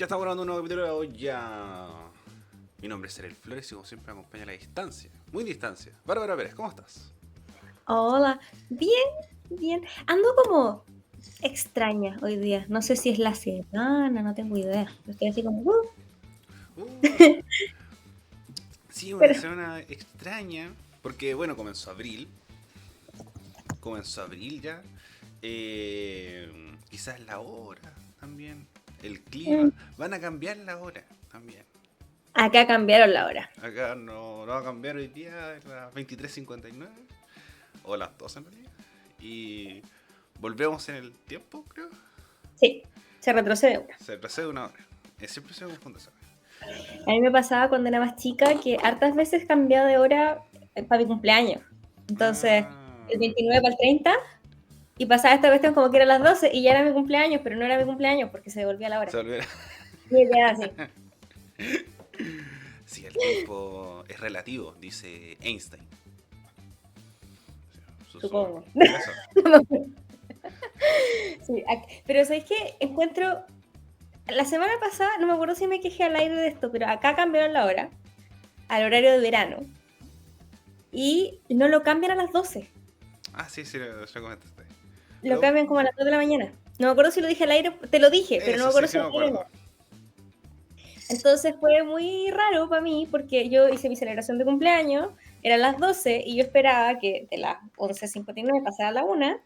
Ya estamos grabando un nuevo capítulo de olla. Mi nombre es Serel Flores y como siempre me acompaña a la distancia. Muy distancia. Bárbara Pérez, ¿cómo estás? Hola, bien, bien. Ando como extraña hoy día. No sé si es la semana, no tengo idea. Estoy así como, Uh, sí, una pero semana extraña. Porque bueno, comenzó abril. Comenzó abril ya. Quizás la hora también. El mm, clima. Van a cambiar la hora también. acá cambiaron la hora. Acá no va a cambiar hoy día, es las 23:59. O las 12 en realidad. Y volvemos en el tiempo, creo. Sí, se retrocede una. Se retrocede una hora. Siempre se me confunde esa. A mí me pasaba cuando era más chica que hartas veces cambiaba de hora para mi cumpleaños. Entonces, el Ah, 29 para el 30 y pasaba esta cuestión como que era las 12 y ya era mi cumpleaños, pero no era mi cumpleaños porque se devolvía la hora. se olvida. Y quedaba así, Sí, el tiempo es relativo, dice Einstein. supongo. Eso. Sí, pero ¿sabéis qué? Encuentro la semana pasada, no me acuerdo si me quejé al aire de esto, pero acá cambiaron la hora, al horario de verano, y no lo cambian a las 12, Ah, sí, sí, lo comentaste. lo Pero, cambian como a las 2 de la mañana. No me acuerdo si lo dije al aire, te lo dije, pero no me eso sí, acuerdo sí si al me aire acuerdo. no. Entonces fue muy raro para mí porque yo hice mi celebración de cumpleaños, eran las 12 y yo esperaba que de las 11:59 pasara a la 1,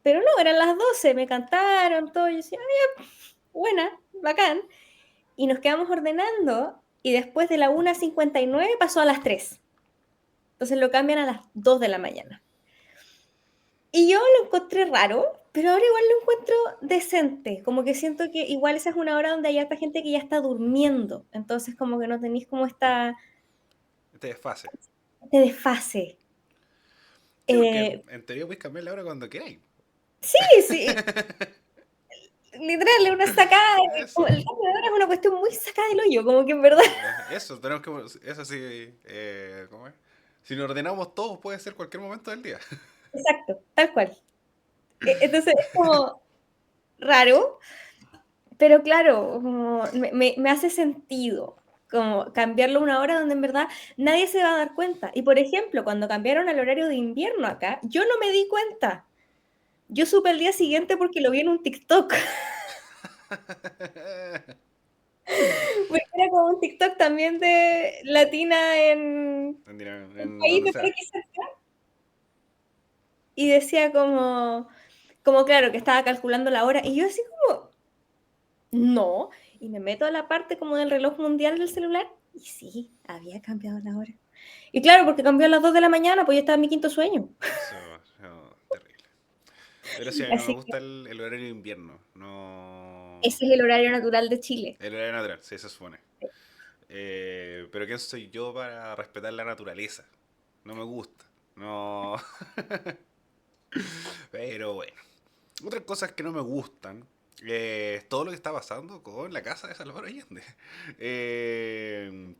pero no, eran las 12, me cantaron todo, y yo decía, "Ah, ya, buena, bacán". Y nos quedamos ordenando y después de la 1:59 pasó a las 3. Entonces lo cambian a las 2 de la mañana. Y yo lo encontré raro, pero ahora igual lo encuentro decente. Como que siento que igual esa es una hora donde hay harta gente que ya está durmiendo. Entonces como que no tenéis como Este desfase. este desfase. Sí, porque Eh, en teoría puedes cambiar la hora cuando queráis. sí, sí, literal, es una sacada. Como Eso. el cambio de hora es una cuestión muy sacada del hoyo, como que en verdad. Eso, tenemos que. Eso sí. ¿Cómo es? Si nos ordenamos todos, puede ser cualquier momento del día. Exacto, tal cual. Entonces es como raro. Pero claro, como me hace sentido como cambiarlo a una hora donde en verdad nadie se va a dar cuenta. Y por ejemplo, cuando cambiaron al horario de invierno acá, yo no me di cuenta. Yo supe al día siguiente porque lo vi en un TikTok. Porque era como un TikTok también de latina en un país Donde de por sea. aquí cerca. Y decía como claro, que estaba calculando la hora. Y yo así como, no. Y me meto a la parte como del reloj mundial del celular. Y sí, había cambiado la hora. Y claro, porque cambió a las 2 de la mañana, pues yo estaba en mi quinto sueño. Eso, terrible. Pero sí, a mí no me Así que gusta el horario de invierno. No. ese es el horario natural de Chile. El horario natural, sí, se supone. Pero ¿quién soy yo para respetar la naturaleza? No me gusta. No. Pero bueno. Otras cosas que no me gustan es todo lo que está pasando con la casa de Salvador Allende. Eh,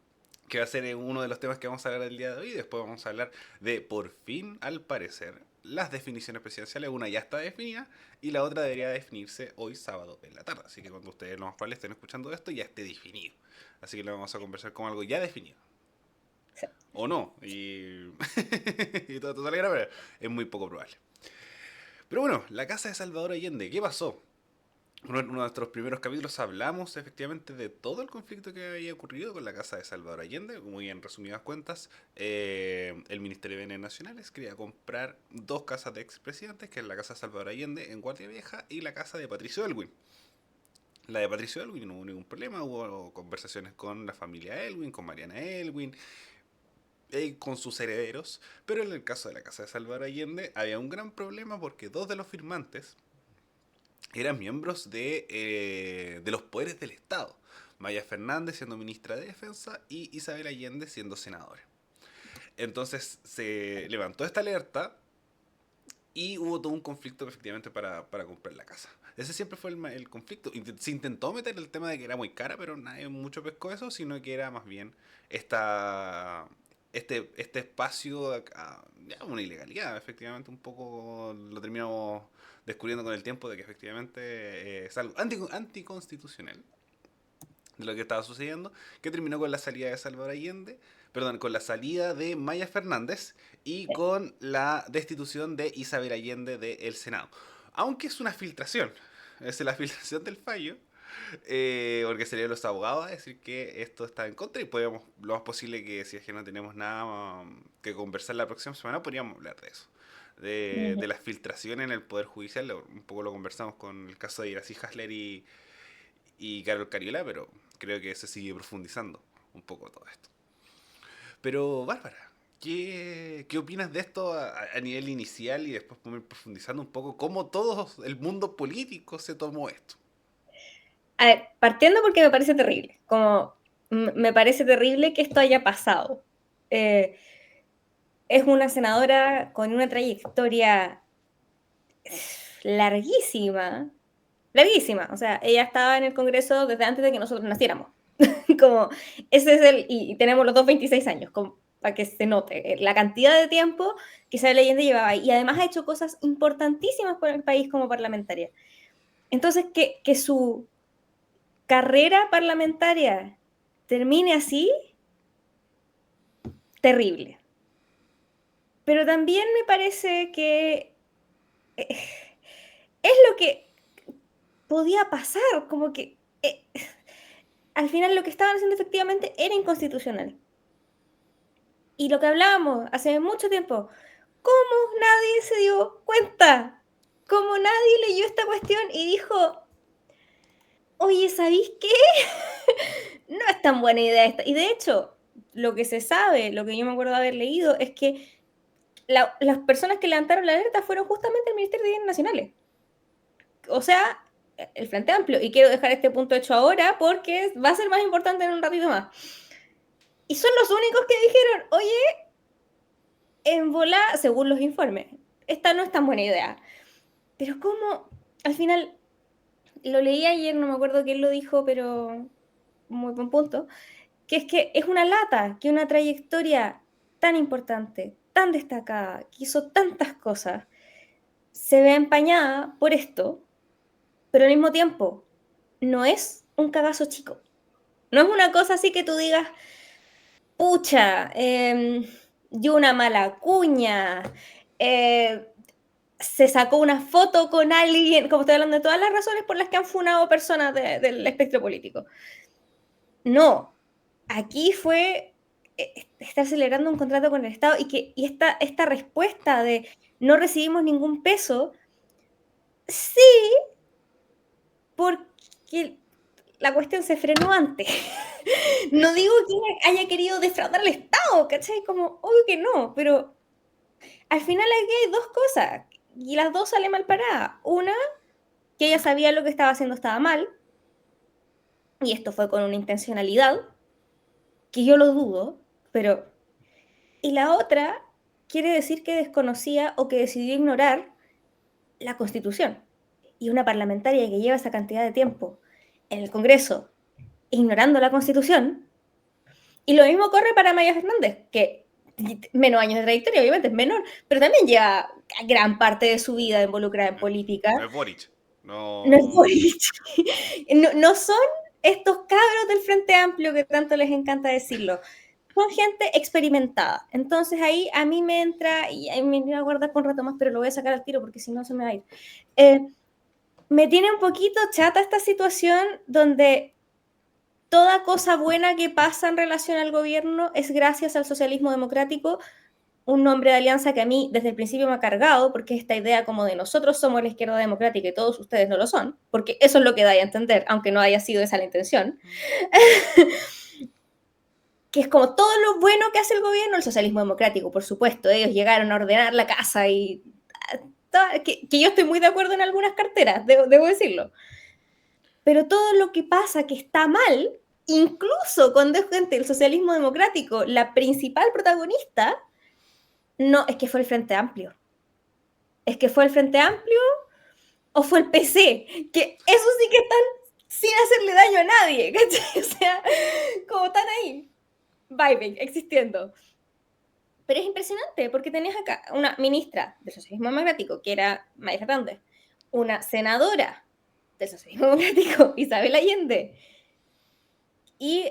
que va a ser uno de los temas que vamos a hablar el día de hoy. Después vamos a hablar de, por fin, al parecer, las definiciones presidenciales. Una ya está definida y la otra debería definirse hoy sábado en la tarde. Así que cuando ustedes lo más probable estén escuchando esto ya esté definido. Así que lo vamos a conversar con algo ya definido. Sí. O no. Y, y todo sale grave, pero es muy poco probable. Pero bueno, la casa de Salvador Allende, ¿qué pasó? Uno de nuestros primeros capítulos hablamos efectivamente de todo el conflicto que había ocurrido con la casa de Salvador Allende. Muy en resumidas cuentas, el Ministerio de Bienes Nacionales quería comprar dos casas de expresidentes, que es la casa de Salvador Allende en Guardia Vieja y la casa de Patricio Elwin. La de Patricio Elwin no hubo ningún problema, hubo conversaciones con la familia Elwin, con Mariana Elwin, con sus herederos, pero en el caso de la casa de Salvador Allende había un gran problema porque dos de los firmantes eran miembros de los poderes del Estado. Maya Fernández siendo ministra de Defensa y Isabel Allende siendo senadora. Entonces se levantó esta alerta y hubo todo un conflicto efectivamente para comprar la casa. Ese siempre fue el conflicto. Se intentó meter el tema de que era muy cara, pero nadie mucho pescó eso, sino que era más bien esta, este espacio, ya una ilegalidad, efectivamente un poco lo terminamos descubriendo con el tiempo de que efectivamente es algo anticonstitucional. de lo que estaba sucediendo, que terminó con la salida de Salvador Allende, perdón, con la salida de Maya Fernández y con la destitución de Isabel Allende del Senado. Aunque es una filtración, es la filtración del fallo, porque salieron los abogados a decir que esto está en contra y podemos, lo más posible que si es que no tenemos nada que conversar la próxima semana, podríamos hablar de eso. De las filtraciones en el Poder Judicial, un poco lo conversamos con el caso de Iracy Hasler y Carol Cariola, pero creo que se sigue profundizando un poco todo esto. Pero, Bárbara, ¿qué opinas de esto a nivel inicial y después podemos ir profundizando un poco cómo todo el mundo político se tomó esto? A ver, partiendo porque me parece terrible, como me parece terrible que esto haya pasado. Es una senadora con una trayectoria larguísima, larguísima. O sea, ella estaba en el Congreso desde antes de que nosotros naciéramos. Como, ese es y tenemos los dos 26 años, como, para que se note la cantidad de tiempo que Isabel Allende llevaba ahí. Y además ha hecho cosas importantísimas por el país como parlamentaria. Entonces, que su carrera parlamentaria termine así, terrible. Pero también me parece que es lo que podía pasar, como que al final lo que estaban haciendo efectivamente era inconstitucional. Y lo que hablábamos hace mucho tiempo, ¿cómo nadie se dio cuenta? ¿Cómo nadie leyó esta cuestión y dijo, oye, ¿sabéis qué? No es tan buena idea esta. Y de hecho, lo que se sabe, lo que yo me acuerdo de haber leído, es que las personas que levantaron la alerta fueron justamente el Ministerio de Bienes Nacionales. O sea, el Frente Amplio. Y quiero dejar este punto hecho ahora porque va a ser más importante en un ratito más. Y son los únicos que dijeron, oye, en bola, según los informes, esta no es tan buena idea. Pero cómo, al final, lo leí ayer, no me acuerdo quién lo dijo, pero muy buen punto, que es una lata que una trayectoria tan importante, tan destacada, que hizo tantas cosas, se ve empañada por esto, pero al mismo tiempo no es un cagazo chico. No es una cosa así que tú digas, pucha, dio una mala cuña, se sacó una foto con alguien, como estoy hablando de todas las razones por las que han funado personas del espectro político. No, aquí fue estar celebrando un contrato con el Estado y esta respuesta de no recibimos ningún peso, sí, porque la cuestión se frenó antes. No digo que haya querido defraudar al Estado, ¿cachai? Como, obvio que no, pero al final aquí hay dos cosas y las dos salen mal paradas. Una, que ella sabía lo que estaba haciendo estaba mal, y esto fue con una intencionalidad, que yo lo dudo, pero... Y la otra quiere decir que desconocía o que decidió ignorar la Constitución. Y una parlamentaria que lleva esa cantidad de tiempo en el Congreso ignorando la Constitución, y lo mismo corre para Maya Fernández, que menos años de trayectoria, obviamente es menor, pero también lleva gran parte de su vida involucrada en política. No es Boric. No es No. Boric. No son estos cabros del Frente Amplio que tanto les encanta decirlo. Son gente experimentada. Entonces ahí a mí me entra, y ahí me voy a guardar por un rato más, pero lo voy a sacar al tiro porque si no se me va a ir. Me tiene un poquito chata esta situación donde toda cosa buena que pasa en relación al gobierno es gracias al socialismo democrático, un nombre de alianza que a mí desde el principio me ha cargado, porque esta idea como de nosotros somos la izquierda democrática y todos ustedes no lo son, porque eso es lo que da a entender, aunque no haya sido esa la intención, que es como todo lo bueno que hace el gobierno, el socialismo democrático, por supuesto, ellos llegaron a ordenar la casa y... Que yo estoy muy de acuerdo en algunas carteras, debo decirlo. Pero todo lo que pasa que está mal, incluso cuando es gente del socialismo democrático, la principal protagonista, no, es que fue el Frente Amplio. Es que fue el Frente Amplio o fue el PC, que eso sí que están sin hacerle daño a nadie, ¿cachai? O sea, como están ahí, vibing, existiendo. Pero es impresionante, porque tenías acá una ministra del socialismo democrático, que era Maya Fernández, una senadora del socialismo democrático, Isabel Allende, y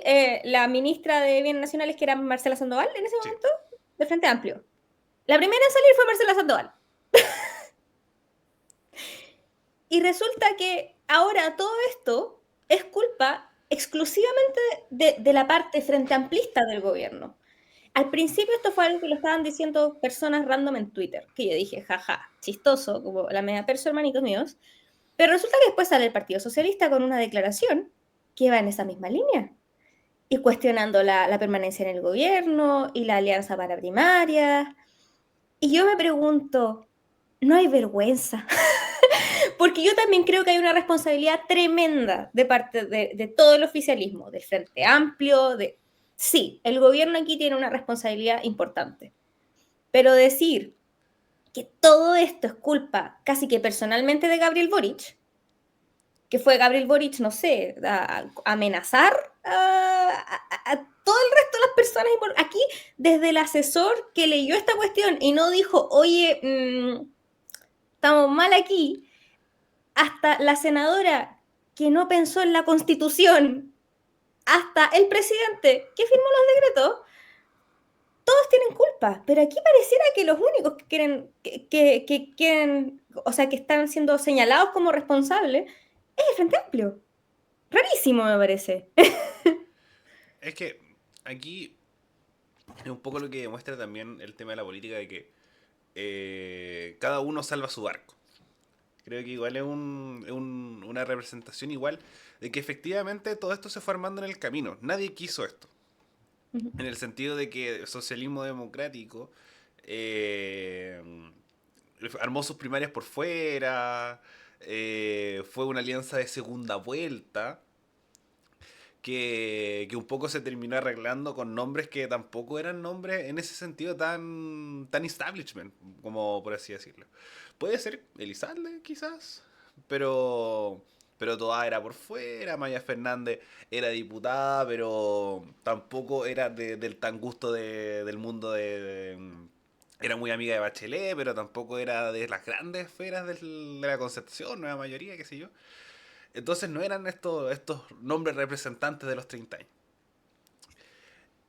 la ministra de Bienes Nacionales, que era Marcela Sandoval en ese Sí. momento, de Frente Amplio. La primera en salir fue Marcela Sandoval. Y resulta que ahora todo esto es culpa exclusivamente de la parte frente amplista del gobierno. Al principio esto fue algo que lo estaban diciendo personas random en Twitter, que yo dije, jaja, chistoso, como la media perso, hermanitos míos. Pero resulta que después sale el Partido Socialista con una declaración que va en esa misma línea y cuestionando la permanencia en el gobierno y la alianza para primarias. Y yo me pregunto, ¿no hay vergüenza? Porque yo también creo que hay una responsabilidad tremenda de parte de todo el oficialismo, del Frente Amplio, de... Sí, el gobierno aquí tiene una responsabilidad importante, pero decir que todo esto es culpa casi que personalmente de Gabriel Boric, que fue Gabriel Boric, no sé, a amenazar a todo el resto de las personas. Aquí, desde el asesor que leyó esta cuestión y no dijo, oye, estamos mal aquí, hasta la senadora que no pensó en la Constitución, hasta el presidente que firmó los decretos, todos tienen culpa. Pero aquí pareciera que los únicos que quieren, que quieren, o sea, que están siendo señalados como responsables, es el Frente Amplio. Rarísimo, me parece. Es que aquí es un poco lo que demuestra también el tema de la política de que cada uno salva su barco. Creo que igual es una representación igual de que efectivamente todo esto se fue armando en el camino. Nadie quiso esto. En el sentido de que el socialismo democrático eh, armó sus primarias por fuera, fue una alianza de segunda vuelta, que un poco se terminó arreglando con nombres que tampoco eran nombres en ese sentido tan establishment, como por así decirlo. Puede ser Elizalde, quizás, pero, pero toda era por fuera. Maya Fernández era diputada, pero tampoco era del tan gusto del mundo era muy amiga de Bachelet, pero tampoco era de las grandes esferas de la Concertación, nueva mayoría, qué sé yo. Entonces no eran estos nombres representantes de los 30 años.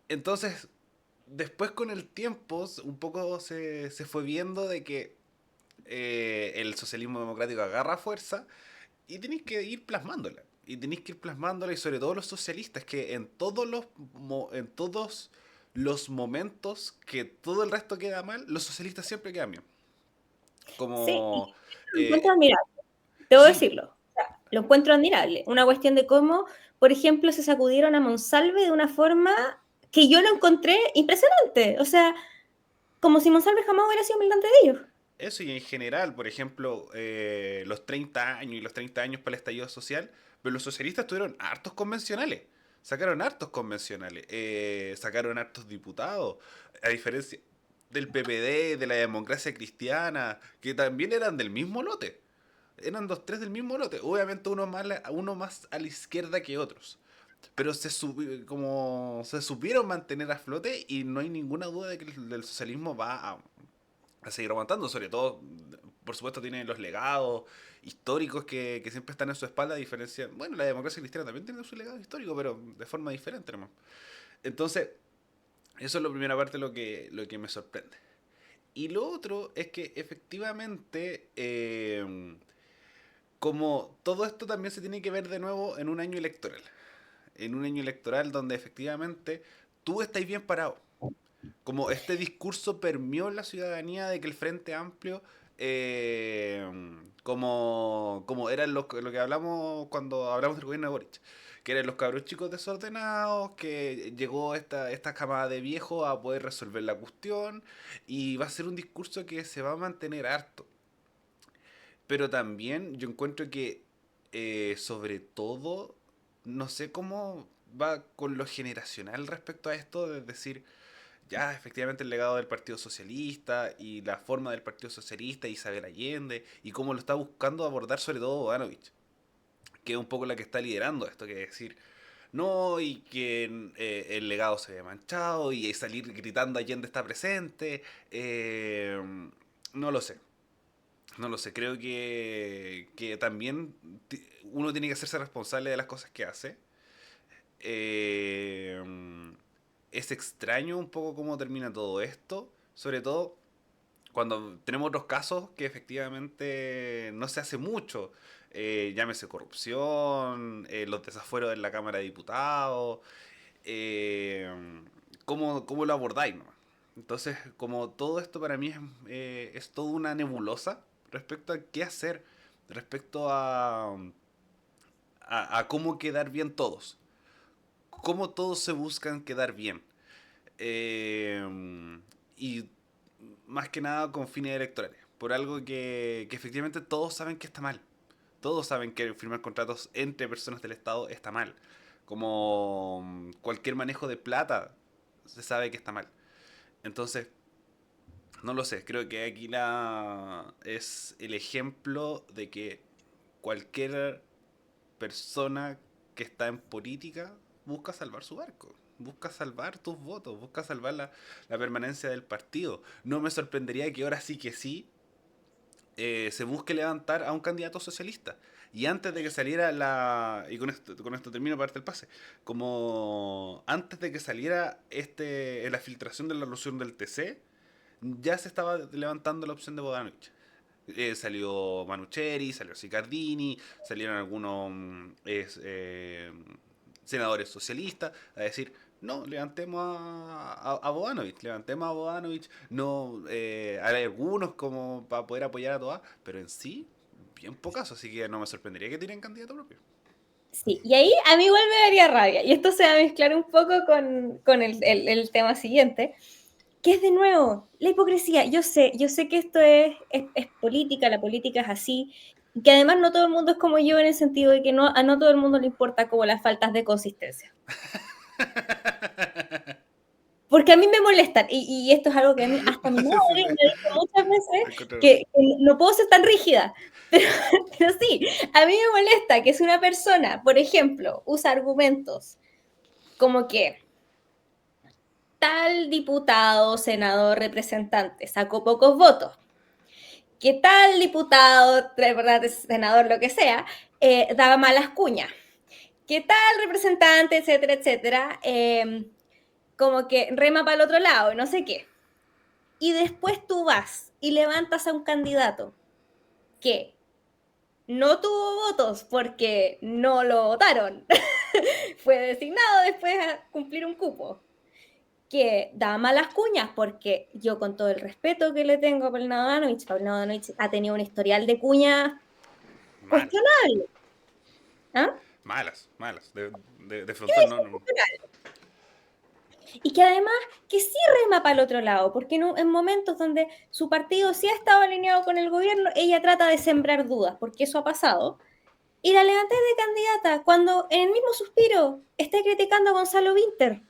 Entonces, después con el tiempo, un poco se fue viendo de que el socialismo democrático agarra fuerza y tenéis que ir plasmándola. Y tenéis que ir plasmándola, y sobre todo los socialistas, que en todos los momentos que todo el resto queda mal, los socialistas siempre quedan bien. Sí, Como... y lo encuentro eh, admirable, debo sí, decirlo. O sea, lo encuentro admirable. Una cuestión de cómo, por ejemplo, se sacudieron a Monsalve de una forma que yo lo encontré impresionante. O sea, como si Monsalve jamás hubiera sido militante de ellos. eso, y en general, por ejemplo, los 30 años y los 30 años para el estallido social, pero los socialistas tuvieron hartos convencionales. Sacaron hartos convencionales, sacaron hartos diputados, a diferencia del PPD, de la democracia cristiana, que también eran del mismo lote. Eran dos, tres del mismo lote. Obviamente uno más a la izquierda que otros. Pero como se supieron mantener a flote, y no hay ninguna duda de que el socialismo va a seguir aguantando. Sobre todo, por supuesto, tiene los legados históricos que siempre están en su espalda, a diferencia... Bueno, la democracia cristiana también tiene su legado histórico, pero de forma diferente, hermano. Entonces, eso es la primera parte lo que me sorprende. Y lo otro es que efectivamente, como todo esto también se tiene que ver de nuevo en un año electoral. En un año electoral donde efectivamente tú estás bien parado. Como este discurso permeó en la ciudadanía de que el Frente Amplio, eh, como eran lo que hablamos cuando hablamos del gobierno de Boric, que eran los cabros chicos desordenados, que llegó esta camada de viejos a poder resolver la cuestión, y va a ser un discurso que se va a mantener harto. Pero también yo encuentro que, sobre todo, no sé cómo va con lo generacional respecto a esto, de decir, ya efectivamente el legado del Partido Socialista y la forma del Partido Socialista, Isabel Allende, y cómo lo está buscando abordar sobre todo Bodanovich, que es un poco la que está liderando esto, que es decir, no, y que el legado se ve manchado, y salir gritando Allende está presente, no lo sé. No lo sé, creo que también uno tiene que hacerse responsable de las cosas que hace. eh, es extraño un poco cómo termina todo esto, sobre todo cuando tenemos otros casos que efectivamente no se hace mucho. Llámese corrupción, los desafueros en la Cámara de Diputados, eh, cómo lo abordáis, ¿no? Entonces, como todo esto para mí es toda una nebulosa respecto a qué hacer, respecto a cómo quedar bien todos, cómo todos se buscan quedar bien. Eh, y más que nada con fines electorales, por algo que efectivamente todos saben que está mal. Todos saben que firmar contratos entre personas del Estado está mal. Como cualquier manejo de plata se sabe que está mal. Entonces, no lo sé, creo que aquí es el ejemplo de que cualquier persona que está en política busca salvar su barco, busca salvar tus votos, busca salvar la permanencia del partido. No me sorprendería que ahora sí que sí se busque levantar a un candidato socialista. Y antes de que saliera y con esto termino parte del pase, como antes de que saliera la filtración de la resolución del TC, ya se estaba levantando la opción de Bogdanovich. Salió Manucheri, salió Sicardini, salieron algunos senadores socialistas a decir, no, levantemos a Bogdanovich, levantemos a Bogdanovich, no, hay algunos como para poder apoyar a todas, pero en sí, bien pocas, así que no me sorprendería que tienen candidato propio. Sí, y ahí a mí igual me daría rabia, y esto se va a mezclar un poco con el tema siguiente, que es de nuevo la hipocresía. Yo sé que esto es política, la política es así, y que además no todo el mundo es como yo en el sentido de que a no todo el mundo le importa como las faltas de consistencia. Porque a mí me molestan, y esto es algo que a mí, hasta mi Sí, madre sí, me ha sí. dicho muchas veces, Te encuentro- que no puedo ser tan rígida, pero, pero sí, a mí me molesta que si una persona, por ejemplo, usa argumentos como que tal diputado, senador, representante sacó pocos votos, que tal diputado, ¿verdad? Senador, lo que sea, daba malas cuñas, que tal representante, etcétera, etcétera, como que rema para el otro lado, no sé qué. Y después tú vas y levantas a un candidato que no tuvo votos porque no lo votaron, fue designado después a cumplir un cupo, que da malas cuñas porque yo con todo el respeto que le tengo a Paul Nadanovich ha tenido un historial de cuñas Mal, cuestionable. ¿Ah? malas. De frontón, no, no. Y que además que sí rema para el otro lado, porque en momentos donde su partido sí ha estado alineado con el gobierno, ella trata de sembrar dudas, porque eso ha pasado. Y la levanté de candidata cuando en el mismo suspiro está criticando a Gonzalo Winter,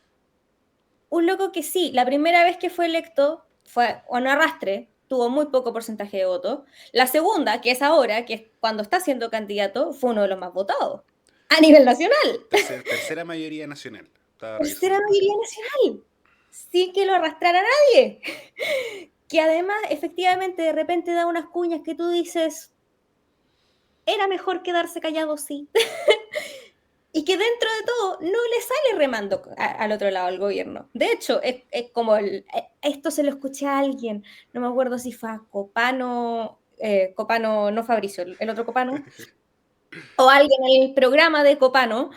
un loco que sí, la primera vez que fue electo fue un arrastre, tuvo muy poco porcentaje de votos. La segunda, que es ahora, que es cuando está siendo candidato, fue uno de los más votados a nivel nacional. Tercera mayoría nacional. Estaba Tercera revisando. mayoría nacional, sin que lo arrastrara nadie. Que además, efectivamente, de repente da unas cuñas que tú dices, era mejor quedarse callado, sí. Y que dentro de todo no le sale remando al otro lado al gobierno. De hecho, es como esto se lo escuché a alguien, no me acuerdo si fue a Copano, Copano, no Fabricio, el otro Copano, o alguien en el programa de Copano,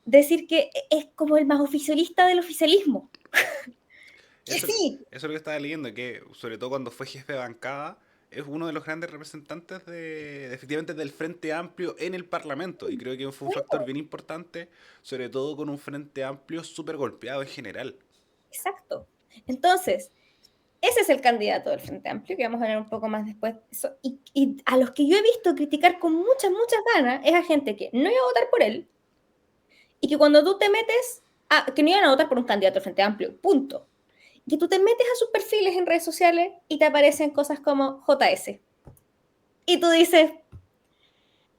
decir que es como el más oficialista del oficialismo. Que Eso, sí, eso es lo que estaba leyendo, que sobre todo cuando fue jefe de bancada, es uno de los grandes representantes efectivamente del Frente Amplio en el Parlamento. Y creo que fue un factor bien importante, sobre todo con un Frente Amplio súper golpeado en general. exacto. Entonces, ese es el candidato del Frente Amplio, que vamos a ver un poco más después. Y a los que yo he visto criticar con muchas, muchas ganas es a gente que no iba a votar por él y que cuando tú te metes, que no iban a votar por un candidato del Frente Amplio, punto. Y que tú te metes a sus perfiles en redes sociales y te aparecen cosas como JS. Y tú dices,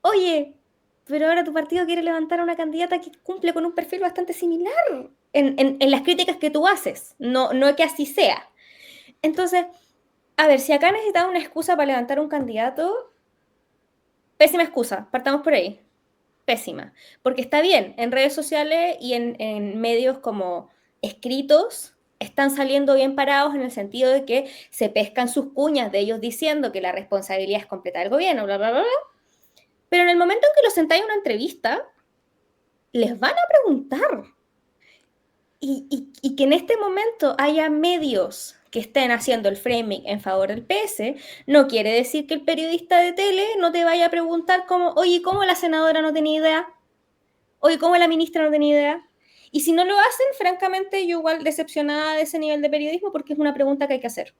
oye, pero ahora tu partido quiere levantar a una candidata que cumple con un perfil bastante similar en las críticas que tú haces, no que así sea. Entonces, a ver, si acá necesitaba una excusa para levantar un candidato, pésima excusa, partamos por ahí. pésima, porque está bien, en redes sociales y en medios como escritos están saliendo bien parados en el sentido de que se pescan sus cuñas de ellos diciendo que la responsabilidad es completa del gobierno, bla, bla, bla, bla. Pero en el momento en que los sentáis en una entrevista, les van a preguntar. Y que en este momento haya medios que estén haciendo el framing en favor del PS, no quiere decir que el periodista de tele no te vaya a preguntar como, oye, ¿cómo la senadora no tenía idea? Oye, ¿cómo la ministra no tenía idea? Y si no lo hacen, francamente, yo igual decepcionada de ese nivel de periodismo porque es una pregunta que hay que hacer.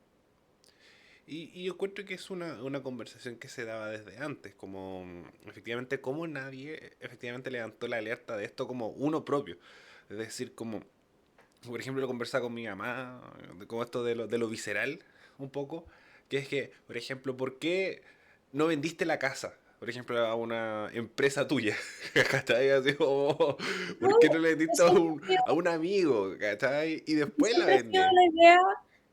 Y yo encuentro que es una conversación que se daba desde antes, como efectivamente cómo nadie efectivamente levantó la alerta de esto como uno propio. Es decir, como, por ejemplo, lo conversaba con mi mamá, como esto de lo visceral, un poco, que es que, por ejemplo, ¿por qué no vendiste la casa? Por ejemplo, a una empresa tuya, ¿cachai? Así como, No, ¿por qué no le yo vendiste siempre a un amigo, ¿cachai? Y después la siempre he sido vendí. la idea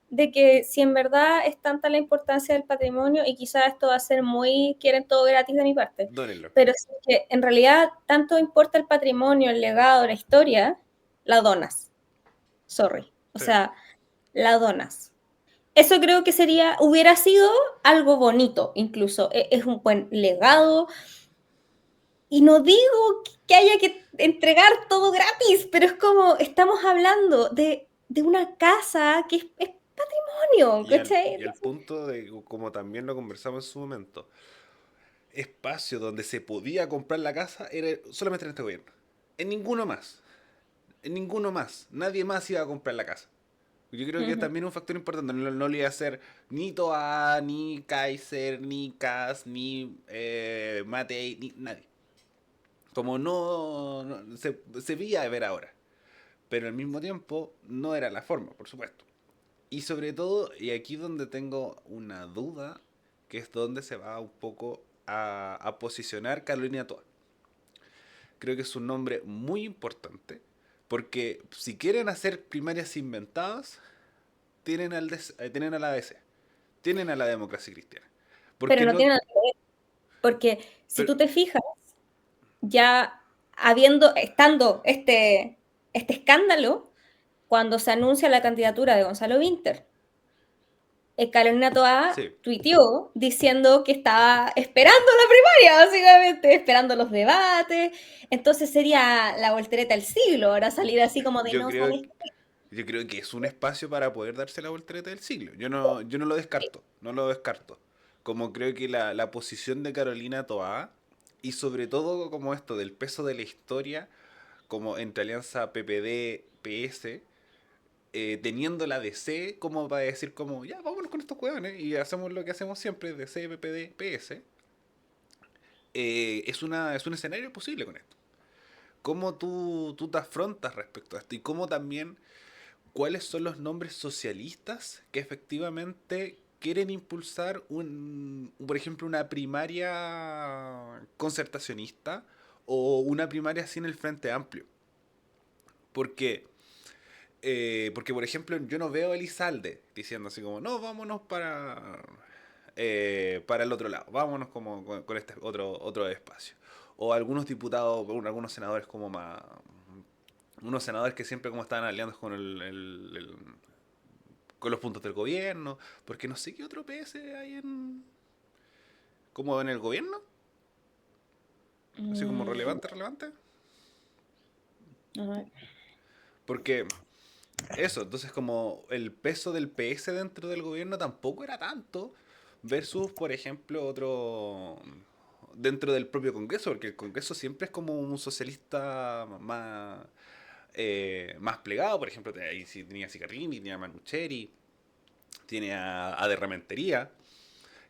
de que si en verdad es tanta la importancia del patrimonio, y quizás esto va a ser muy, quieren todo gratis de mi parte, Dónenlo. pero si es que en realidad tanto importa el patrimonio, el legado, la historia, la donas. Sorry. O Sí. sea, la donas. Eso creo que sería, hubiera sido algo bonito, incluso. Es un buen legado. Y no digo que haya que entregar todo gratis, pero es como, estamos hablando de una casa que es patrimonio, ¿cachai? Y al punto de, como también lo conversamos en su momento, espacio donde se podía comprar la casa era solamente en este gobierno. En ninguno más. En ninguno más. Nadie más iba a comprar la casa. Yo creo que Ujú. también es un factor importante. No, no le iba a hacer ni Toa, ni Kaiser, ni Cas, ni Matei, ni nadie. Como se veía de ver ahora. Pero al mismo tiempo no era la forma, por supuesto. Y sobre todo, y aquí donde tengo una duda, que es donde se va un poco a posicionar Carolina Toa. Creo que es un nombre muy importante, porque si quieren hacer primarias inventadas, tienen a la ADC, tienen a la democracia cristiana. Pero Porque no no... tiene nada que ver, porque si Pero, tú te fijas, ya estando este escándalo, cuando se anuncia la candidatura de Gonzalo Vinter, Carolina Toa sí, tuiteó diciendo que estaba esperando la primaria, básicamente, esperando los debates. Entonces sería la voltereta del siglo, ahora salir así como de yo no creo, sabes qué. yo creo que es un espacio para poder darse la voltereta del siglo. Yo no lo descarto, no lo descarto. Como creo que la posición de Carolina Toa, y sobre todo como esto del peso de la historia, como entre alianza PPD-PS, teniendo la DC como para decir como, ya, vámonos con estos hueones y hacemos lo que hacemos siempre, DC, PPD, PS, es un escenario posible con esto. ¿Cómo tú te afrontas respecto a esto? Y cómo también, cuáles son los nombres socialistas que efectivamente quieren impulsar por ejemplo, una primaria concertacionista o una primaria sin el Frente Amplio. Porque porque, por ejemplo, yo no veo a Elizalde diciendo así como, no, vámonos para el otro lado, vámonos como con este otro espacio. O algunos diputados, algunos senadores como más... Unos senadores que siempre como estaban aliados con con los puntos del gobierno, porque no sé qué otro PS hay como en el gobierno, así como Mm, relevante. a ver. Porque eso, entonces como el peso del PS dentro del gobierno tampoco era tanto versus, por ejemplo, otro dentro del propio Congreso, porque el Congreso siempre es como un socialista más plegado, por ejemplo, ahí sí tenía a Cicarrini, tenía a Manucheri, tiene a De Rementería,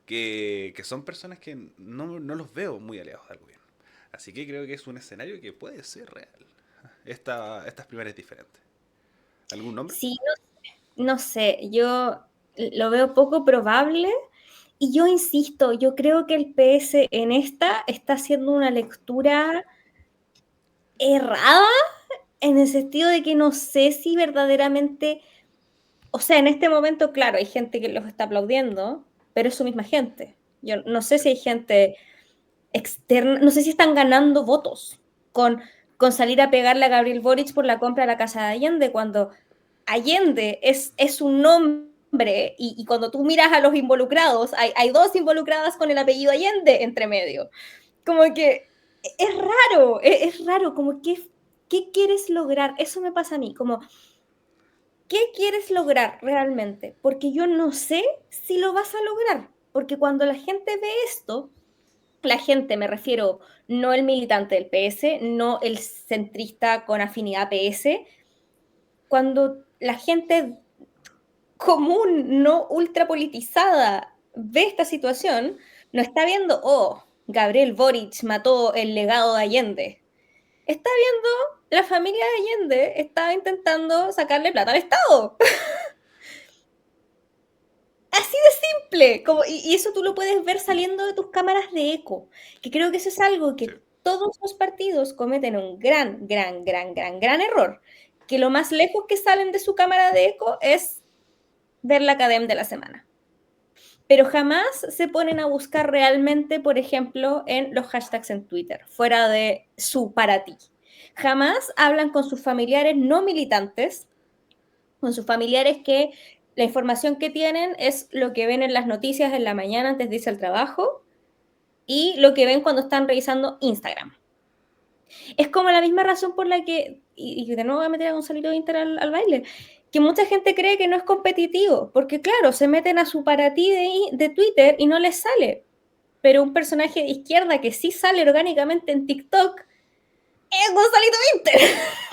que son personas que no los veo muy aliados al gobierno. Así que creo que es un escenario que puede ser real. Estas primarias diferentes. ¿Algún nombre? Sí, no sé, yo lo veo poco probable y yo insisto, yo creo que el PS en esta está haciendo una lectura errada en el sentido de que no sé si verdaderamente, o sea, en este momento, claro, hay gente que los está aplaudiendo, pero es su misma gente. Yo no sé Sí. si hay gente externa, no sé si están ganando votos con salir a pegarle a Gabriel Boric por la compra de la casa de Allende, cuando Allende es un nombre y cuando tú miras a los involucrados, hay dos involucradas con el apellido Allende entre medio. Como que es raro, como que, ¿qué quieres lograr? Eso me pasa a mí, como, ¿qué quieres lograr realmente? Porque yo no sé si lo vas a lograr, porque cuando la gente ve esto, la gente, me refiero, no el militante del PS, no el centrista con afinidad PS, cuando la gente común, no ultrapolitizada, ve esta situación, no está viendo, oh, Gabriel Boric mató el legado de Allende. Está viendo la familia de Allende está intentando sacarle plata al Estado. Así de simple. Como, y eso tú lo puedes ver saliendo de tus cámaras de eco. Que creo que eso es algo Sí. que todos los partidos cometen un gran error. Que lo más lejos que salen de su cámara de eco es ver la academia de la semana. Pero jamás se ponen a buscar realmente, por ejemplo, en los hashtags en Twitter, fuera de su para ti. Jamás hablan con sus familiares no militantes, con sus familiares que la información que tienen es lo que ven en las noticias en la mañana antes de irse al trabajo y lo que ven cuando están revisando Instagram. Es como la misma razón por la que, y de nuevo voy a meter a Gonzalito Inter al baile, que mucha gente cree que no es competitivo, porque claro, se meten a su para ti de Twitter y no les sale. Pero un personaje de izquierda que sí sale orgánicamente en TikTok es Gonzalito Inter.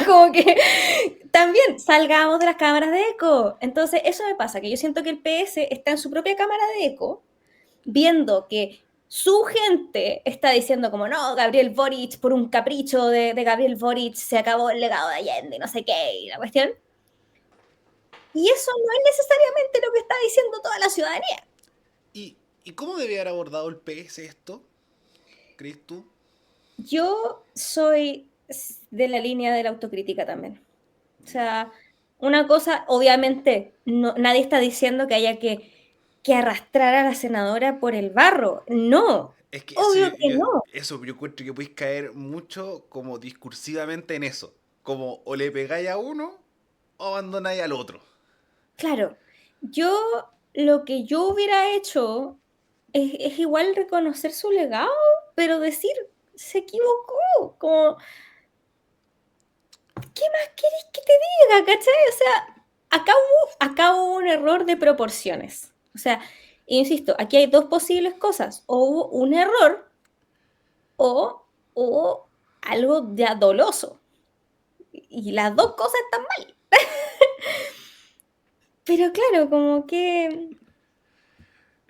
Como que también salgamos de las cámaras de eco. Entonces, eso me pasa, que yo siento que el PS está en su propia cámara de eco, viendo que su gente está diciendo como, no, Gabriel Boric, por un capricho de Gabriel Boric, se acabó el legado de Allende, no sé qué, y la cuestión. Y eso no es necesariamente lo que está diciendo toda la ciudadanía. ¿Y, ¿Y cómo debe haber abordado el PS esto? ¿Crees tú? Yo soy de la línea de la autocrítica también. O sea, una cosa, obviamente, no, nadie está diciendo que haya que arrastrar a la senadora por el barro. No, Es que eso obvio que no. eso yo encuentro que podéis caer mucho como discursivamente en eso. Como o le pegáis a uno o abandonáis al otro. Claro, yo lo que yo hubiera hecho es igual reconocer su legado, pero decir, se equivocó, como, ¿qué más querés que te diga? ¿Cachai? O sea, acá hubo un error de proporciones. O sea, insisto, aquí hay dos posibles cosas. O hubo un error o algo ya doloso. Y las dos cosas están mal. Pero claro, como que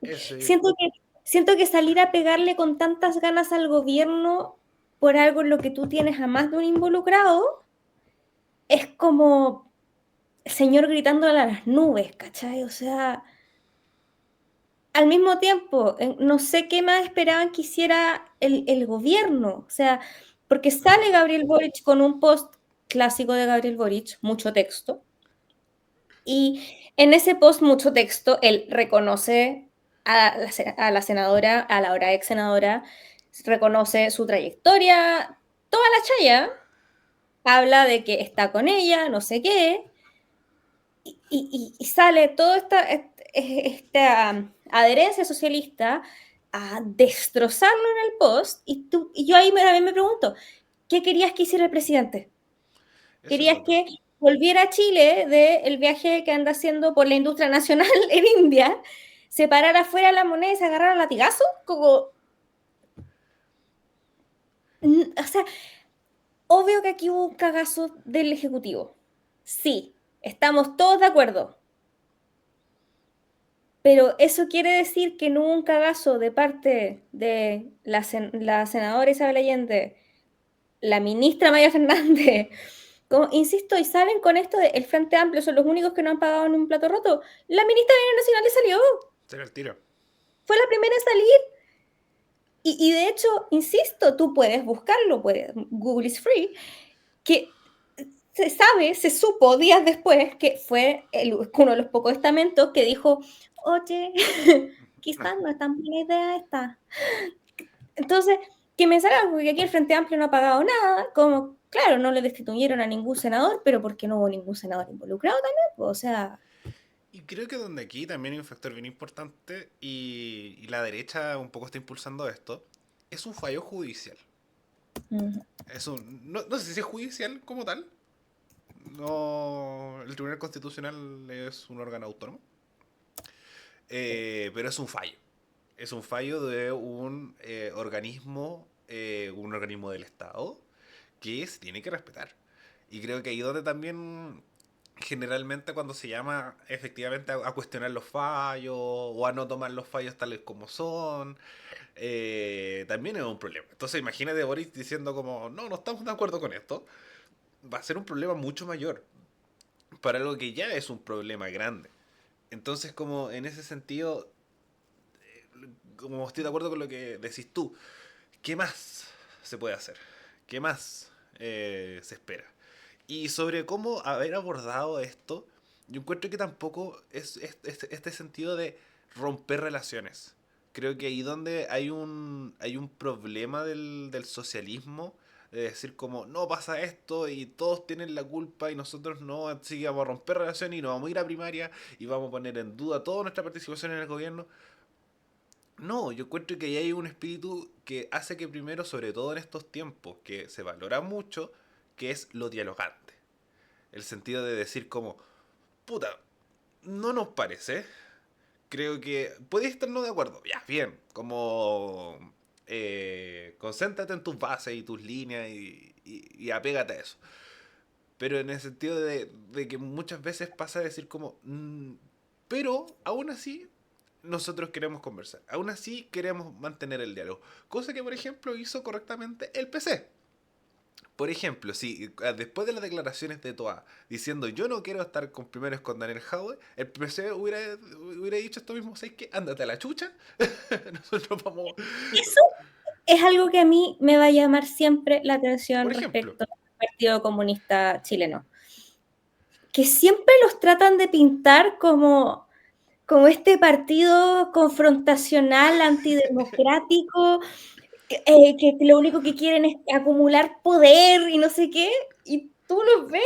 Eso, siento que, siento que salir a pegarle con tantas ganas al gobierno por algo en lo que tú tienes a más de un involucrado es como el señor gritándole a las nubes, ¿cachai? O sea, al mismo tiempo, no sé qué más esperaban que hiciera el gobierno. O sea, porque sale Gabriel Boric con un post clásico de Gabriel Boric, mucho texto, y en ese post, mucho texto, él reconoce a la senadora, a la ahora ex senadora, reconoce su trayectoria, toda la chaya, habla de que está con ella, no sé qué, y sale toda esta adherencia socialista a destrozarlo en el post, y yo ahí también me pregunto, ¿qué querías que hiciera el presidente? eso es ¿Querías verdad. que volviera a Chile del viaje que anda haciendo por la industria nacional en India, se parara fuera la moneda y se agarrara a latigazo? Como, o sea, obvio que aquí hubo un cagazo del Ejecutivo. Sí, estamos todos de acuerdo. Pero eso quiere decir que no hubo un cagazo de parte de la senadora Isabel Allende, la ministra Maya Fernández, como, insisto, y salen con esto de el Frente Amplio son los únicos que no han pagado en un plato roto. La ministra de Bienes Nacionales salió, Será el tiro. fue la primera en salir. Y de hecho, insisto, tú puedes buscarlo, Google is free, que se sabe, se supo días después que fue uno de los pocos estamentos que dijo, oye, quizás no es tan buena idea esta. Entonces, que me salga, porque aquí el Frente Amplio no ha pagado nada, como, claro, no le destituyeron a ningún senador, pero porque no hubo ningún senador involucrado también, pues, o sea... Y creo que donde aquí también hay un factor bien importante y la derecha un poco está impulsando esto, es un fallo judicial. mm, No sé si es judicial como tal. No, el Tribunal Constitucional es un órgano autónomo. Pero es un fallo. Es un fallo de un organismo del Estado que se tiene que respetar. Y creo que ahí donde también generalmente cuando se llama efectivamente a cuestionar los fallos o a no tomar los fallos tales como son, también es un problema. Entonces imagínate a Boris diciendo como, no, no estamos de acuerdo con esto. Va a ser un problema mucho mayor para algo que ya es un problema grande. Entonces como en ese sentido, como estoy de acuerdo con lo que decís tú, ¿qué más se puede hacer? ¿Qué más se espera? Y sobre cómo haber abordado esto, yo encuentro que tampoco es este sentido de romper relaciones. Creo que ahí donde hay un problema del socialismo, de decir como, no pasa esto y todos tienen la culpa y nosotros no, así que vamos a romper relaciones y nos vamos a ir a primaria y vamos a poner en duda toda nuestra participación en el gobierno. No, yo encuentro que ahí hay un espíritu que hace que primero, sobre todo en estos tiempos, que se valora mucho, que es lo dialogante. El sentido de decir como, puta, no nos parece. Creo que podéis estar no de acuerdo. Ya, bien. Como concéntrate en tus bases y tus líneas y apégate a eso. Pero en el sentido de que muchas veces pasa a decir como, pero aún así nosotros queremos conversar. Aún así queremos mantener el diálogo. Cosa que, por ejemplo, hizo correctamente el PC. Por ejemplo, si después de las declaraciones de Toa diciendo yo no quiero estar con primeros con Daniel Howe, el PC hubiera dicho esto mismo, ¿sabes qué? Ándate a la chucha. Nosotros vamos. Eso es algo que a mí me va a llamar siempre la Por atención ejemplo. respecto al Partido Comunista Chileno, que siempre los tratan de pintar como este partido confrontacional, antidemocrático, que lo único que quieren es acumular poder y no sé qué, y tú los ves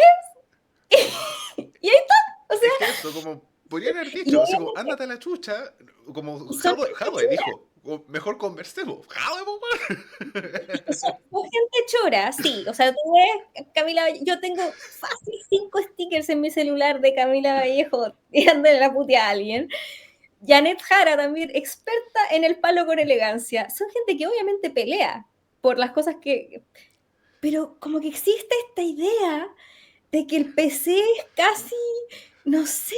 y ahí está, o sea, Es que eso, como podrían haber y dicho, así como obviamente ándate a la chucha, como y son gente Jadwe chora, dijo, o mejor conversemos. Jadwe, po, son gente chora, sí, o sea, tú ves, Camila, yo tengo fácil 5 stickers en mi celular de Camila Vallejo tirándole la putea a alguien. Janet Jara también, experta en el palo con elegancia. Son gente que obviamente pelea por las cosas que... Pero como que existe esta idea de que el PC es casi, no sé,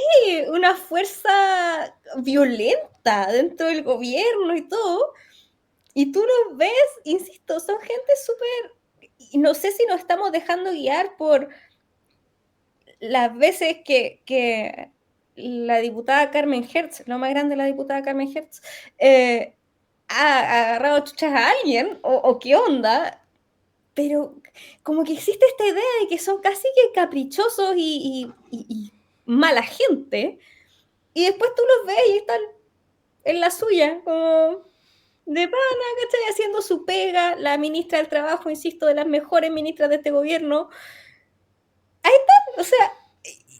una fuerza violenta dentro del gobierno y todo. Y tú los ves, insisto, son gente súper... Y no sé si nos estamos dejando guiar por las veces que la diputada Carmen Hertz, lo más grande la diputada Carmen Hertz, ha agarrado chuchas a alguien, o qué onda, pero como que existe esta idea de que son casi que caprichosos y mala gente, y después tú los ves y están en la suya, como de pana, ¿cachai? Haciendo su pega, la ministra del Trabajo, insisto, de las mejores ministras de este gobierno, o sea,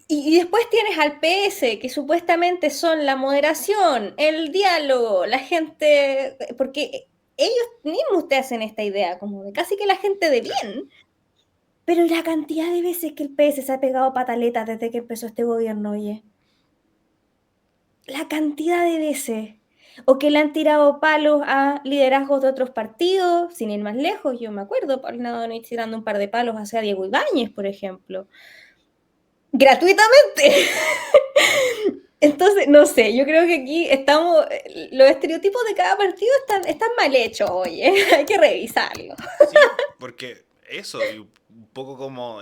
y después tienes al PS, que supuestamente son la moderación, el diálogo, la gente, porque ellos mismos te hacen esta idea, como de casi que la gente de claro. bien, pero la cantidad de veces que el PS se ha pegado pataletas desde que empezó este gobierno, oye, la cantidad de veces, o que le han tirado palos a liderazgos de otros partidos, sin ir más lejos, yo me acuerdo, Paulina Donich tirando un par de palos hacia Diego Ibáñez, por ejemplo, gratuitamente. Entonces, no sé, yo creo que aquí estamos, los estereotipos de cada partido están mal hechos, oye, hay que revisarlo. Sí, porque eso, y un poco como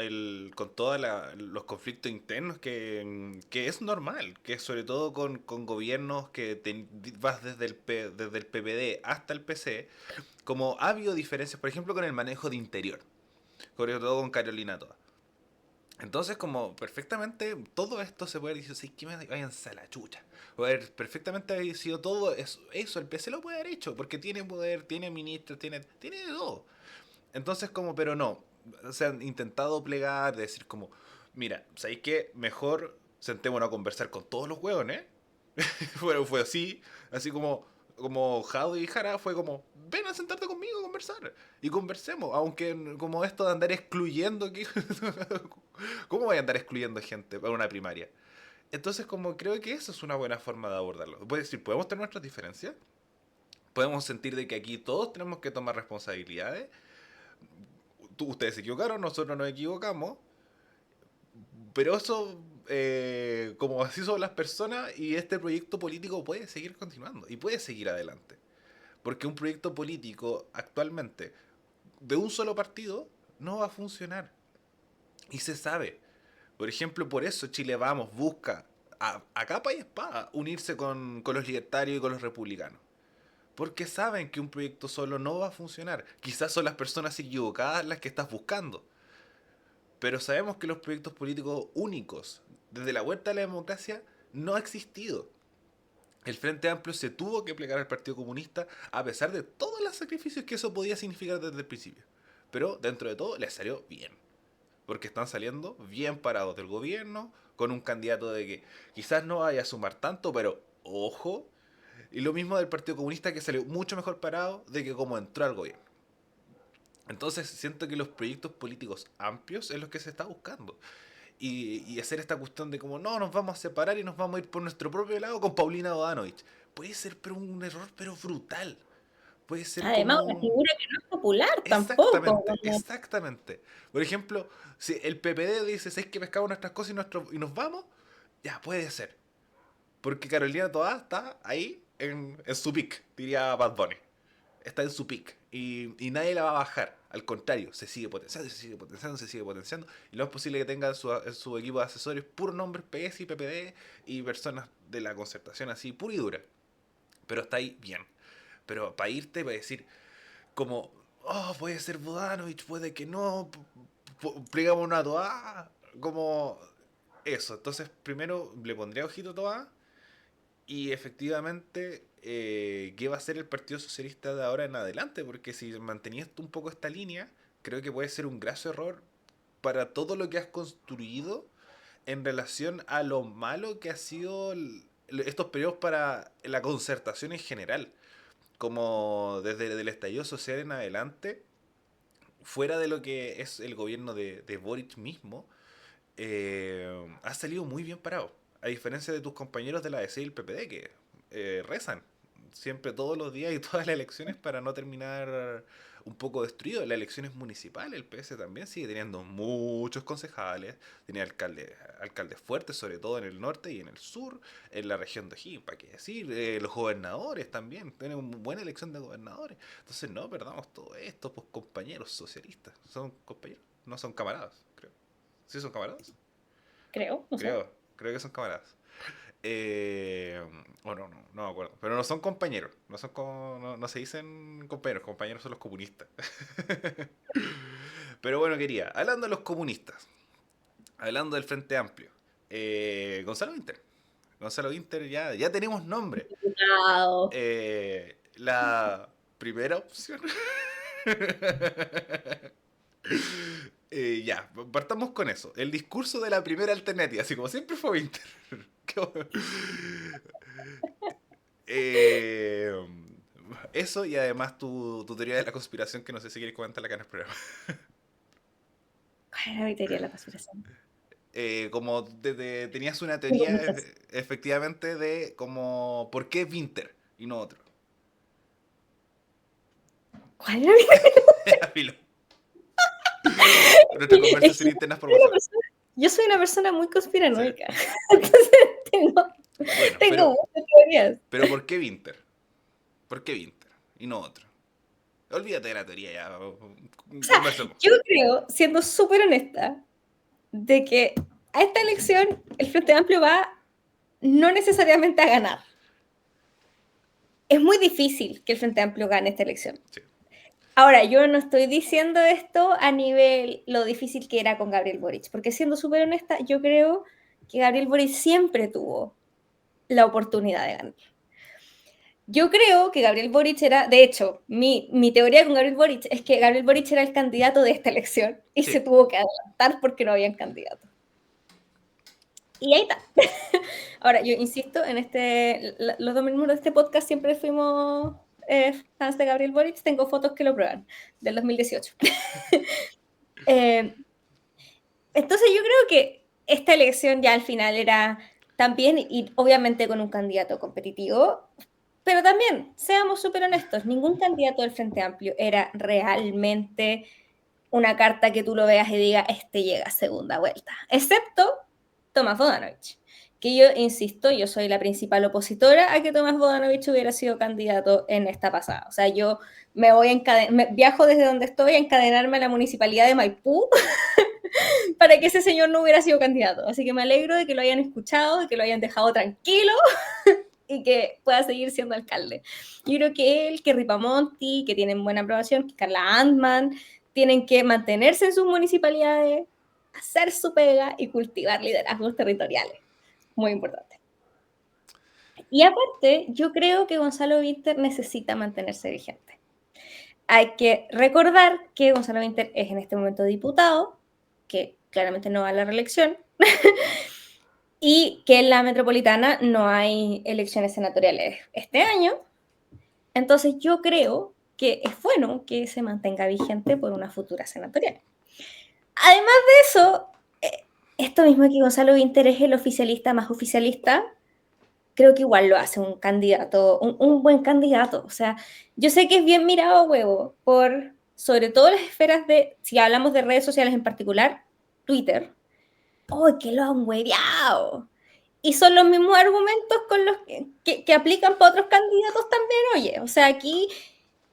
con todos los conflictos internos que es normal, que sobre todo con gobiernos que vas desde el PPD hasta el PC, como ha habido diferencias, por ejemplo, con el manejo de interior, sobre todo con Carolina Toa. Entonces, como perfectamente todo esto se puede haber dicho, sí, que váyanse a la chucha. Poder perfectamente haber sido todo eso, el PC lo puede haber hecho, porque tiene poder, tiene ministros, tiene de todo. Entonces, como, pero no, se han intentado plegar, decir como, mira, ¿sabéis qué? Mejor sentémonos a conversar con todos los hueones. Fue así, así como Jado y Jara, fue como, ven a sentarte conmigo a conversar. Y conversemos, aunque como esto de andar excluyendo, ¿cómo voy a andar excluyendo gente para una primaria? Entonces, como creo que eso es una buena forma de abordarlo. Puede decir, podemos tener nuestras diferencias, podemos sentir de que aquí todos tenemos que tomar responsabilidades. Ustedes se equivocaron, nosotros nos equivocamos, pero eso, como así son las personas, y este proyecto político puede seguir continuando y puede seguir adelante. Porque un proyecto político actualmente de un solo partido no va a funcionar. Y se sabe. Por ejemplo, por eso Chile Vamos busca a capa y espada unirse con los libertarios y con los republicanos. Porque saben que un proyecto solo no va a funcionar. Quizás son las personas equivocadas las que estás buscando. Pero sabemos que los proyectos políticos únicos, desde la vuelta a la democracia, no ha existido. El Frente Amplio se tuvo que plegar al Partido Comunista a pesar de todos los sacrificios que eso podía significar desde el principio. Pero dentro de todo les salió bien. Porque están saliendo bien parados del gobierno, con un candidato de que quizás no vaya a sumar tanto, pero ojo. Y lo mismo del Partido Comunista, que salió mucho mejor parado de que como entró al gobierno. Entonces siento que los proyectos políticos amplios es lo que se está buscando. Y hacer esta cuestión de como, no, nos vamos a separar y nos vamos a ir por nuestro propio lado con Paulina Bodanovich. Puede ser pero un error, pero brutal. Puede ser Además, una como... figura que no es popular tampoco. Exactamente, exactamente. Por ejemplo, si el PPD dice, ¿sabes que pescamos nuestras cosas y nos vamos? Ya, puede ser. Porque Carolina Toá está ahí en su pick, diría Bad Bunny. Está en su pick. Y nadie la va a bajar. Al contrario, se sigue potenciando, se sigue potenciando, se sigue potenciando. Y lo más posible que tenga su equipo de asesores puro nombres PS y PPD y personas de la concertación así, pura y dura. Pero está ahí bien. Pero para irte, para decir, como, oh, puede ser Bodanovich, puede que no, plegamos una Toa, como eso. Entonces, primero le pondría ojito a Toa y efectivamente, ¿qué va a ser el Partido Socialista de ahora en adelante? Porque si mantenías un poco esta línea, creo que puede ser un graso error para todo lo que has construido en relación a lo malo que ha sido estos periodos para la concertación en general. Como desde el estallido social en adelante, fuera de lo que es el gobierno de Boric mismo, has salido muy bien parado. A diferencia de tus compañeros de la DC y el PPD que rezan siempre todos los días y todas las elecciones para no terminar un poco destruido. Las elecciones municipales, el PS también sigue teniendo muchos concejales, tiene alcaldes fuertes, sobre todo en el norte y en el sur, en la región de O'Higgins, para qué decir, los gobernadores también, tienen una buena elección de gobernadores. Entonces no perdamos todo esto, pues compañeros socialistas, son compañeros, no son camaradas, creo. ¿Sí son camaradas? Creo, no sé. Creo que son camaradas. O no me acuerdo. Pero no son compañeros. No se dicen compañeros. Compañeros son los comunistas. Pero bueno, quería. Hablando de los comunistas. Hablando del Frente Amplio. Gonzalo Inter. Gonzalo Inter ya tenemos nombre. Wow. La primera opción. Ya, partamos con eso. El discurso de la primera alternativa, así como siempre fue Winter. Eh, Eso y además tu teoría de la conspiración que no sé si quieres comentarla acá en el programa. ¿Cuál era mi teoría de la conspiración? Como tenías una Tengo teoría muchas. efectivamente de como por qué Winter y no otro. ¿Cuál era mi Filo. Nuestra Es conversación que interna es por WhatsApp. yo soy una persona muy Sí. conspiranoica. Entonces tengo, Bueno, tengo muchas teorías. pero ¿por qué Winter? ¿Por qué Winter y no otro? Olvídate de la teoría ya. O sea, Conversemos. yo creo, siendo súper honesta, de que a esta elección el Frente Amplio va no necesariamente a ganar. Es muy difícil que el Frente Amplio gane esta elección. Sí. Ahora, yo no estoy diciendo esto a nivel lo difícil que era con Gabriel Boric, porque siendo súper honesta, yo creo que Gabriel Boric siempre tuvo la oportunidad de ganar. Yo creo que Gabriel Boric era, de hecho, mi teoría con Gabriel Boric es que Gabriel Boric era el candidato de esta elección y se Sí, tuvo que adelantar porque no habían candidato. Y ahí está. Ahora, yo insisto, los dos miembros de este podcast siempre fuimos fans de Gabriel Boric. Tengo fotos que lo prueban, del 2018. eh, entonces yo creo que esta elección ya al final era también, y obviamente con un candidato competitivo, pero también, seamos súper honestos, ningún candidato del Frente Amplio era realmente una carta que tú lo veas y diga, este llega a segunda vuelta, excepto Tomás Bodanovich, que yo insisto, yo soy la principal opositora a que Tomás Bodanovich hubiera sido candidato en esta pasada. O sea, yo viajo desde donde estoy a encadenarme a la municipalidad de Maipú para que ese señor no hubiera sido candidato. Así que me alegro de que lo hayan escuchado, de que lo hayan dejado tranquilo y que pueda seguir siendo alcalde. Yo creo que él, que Ripamonti, que tienen buena aprobación, que Carla Antman, tienen que mantenerse en sus municipalidades, hacer su pega y cultivar liderazgos territoriales. Muy importante. Y aparte, yo creo que Gonzalo Vinter necesita mantenerse vigente. Hay que recordar que Gonzalo Vinter es en este momento diputado, que claramente no va a la reelección, y que en la metropolitana no hay elecciones senatoriales este año. Entonces yo creo que es bueno que se mantenga vigente por una futura senatorial. Además de eso, esto mismo que Gonzalo Vinter es el oficialista más oficialista, creo que igual lo hace un candidato, un buen candidato. O sea, yo sé que es bien mirado a huevo por, sobre todo las esferas de, si hablamos de redes sociales en particular, Twitter. ¡Oh, que lo han hueveado! Y son los mismos argumentos con los que aplican para otros candidatos también, oye. O sea, aquí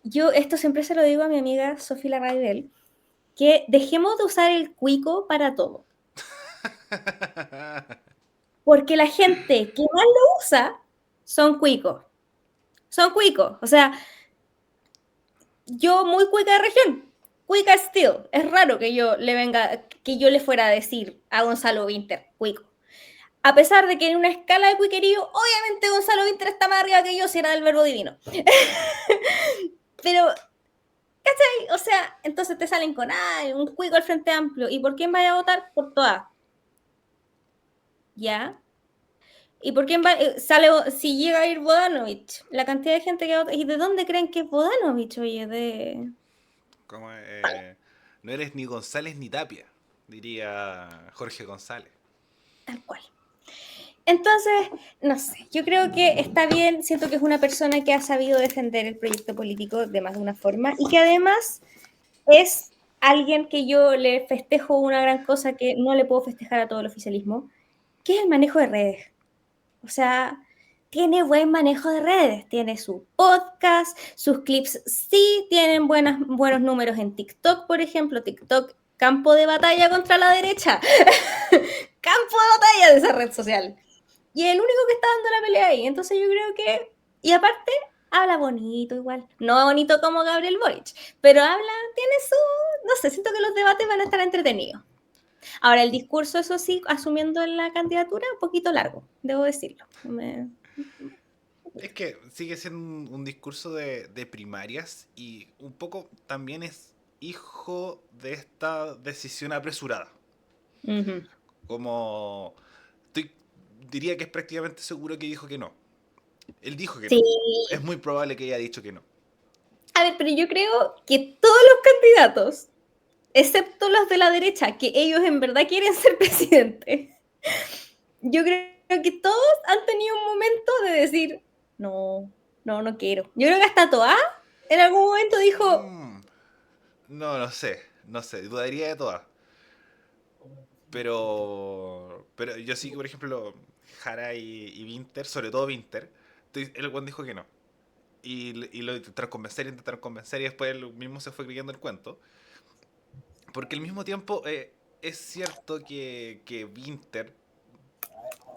yo esto siempre se lo digo a mi amiga Sofía Larraidel, que dejemos de usar el cuico para todo. Porque la gente que más lo usa son cuicos. Son cuicos. O sea, yo muy cuica de región. Cuica still. Es raro que yo le venga, que yo le fuera a decir a Gonzalo Winter, cuico. A pesar de que en una escala de cuiquerío, obviamente Gonzalo Winter está más arriba que yo si era del verbo divino. Pero, ¿cachai? O sea, entonces te salen con, ay, un cuico al Frente Amplio. ¿Y por quién vaya a votar? Por todas. ¿Ya? ¿Y por quién va? Si llega a ir Bodanovich, la cantidad de gente que vota. ¿Y de dónde creen que es Bodanovich? Oye, de. como no eres ni González ni Tapia, diría Jorge González. Tal cual. Entonces, no sé, yo creo que está bien, siento que es una persona que ha sabido defender el proyecto político de más de una forma y que además es alguien que yo le festejo una gran cosa que no le puedo festejar a todo el oficialismo, que es el manejo de redes. O sea, tiene buen manejo de redes, tiene su podcast, sus clips sí tienen buenos números en TikTok, por ejemplo, TikTok, campo de batalla contra la derecha, campo de batalla de esa red social. Y es el único que está dando la pelea ahí, entonces yo creo que, y aparte, habla bonito igual, no bonito como Gabriel Boric, pero habla, tiene su, no sé, siento que los debates van a estar entretenidos. Ahora, el discurso, eso sí, asumiendo la candidatura, un poquito largo, debo decirlo. Es que sigue siendo un discurso de primarias y un poco también es hijo de esta decisión apresurada. Ujú. Como estoy, diría que es prácticamente seguro que dijo que no. Él dijo que Sí. no. Es muy probable que haya dicho que no. A ver, pero yo creo que todos los candidatos, excepto los de la derecha, que ellos en verdad quieren ser presidentes, yo creo que todos han tenido un momento de decir, no, no, no quiero. Yo creo que hasta Toá en algún momento dijo, Mm, no, no sé, dudaría de todas. Pero yo sí que, por ejemplo, Jara y Winter, sobre todo Winter, el buen dijo que no. Y lo intentaron convencer y después él mismo se fue creyendo el cuento. Porque al mismo tiempo es cierto que Winter,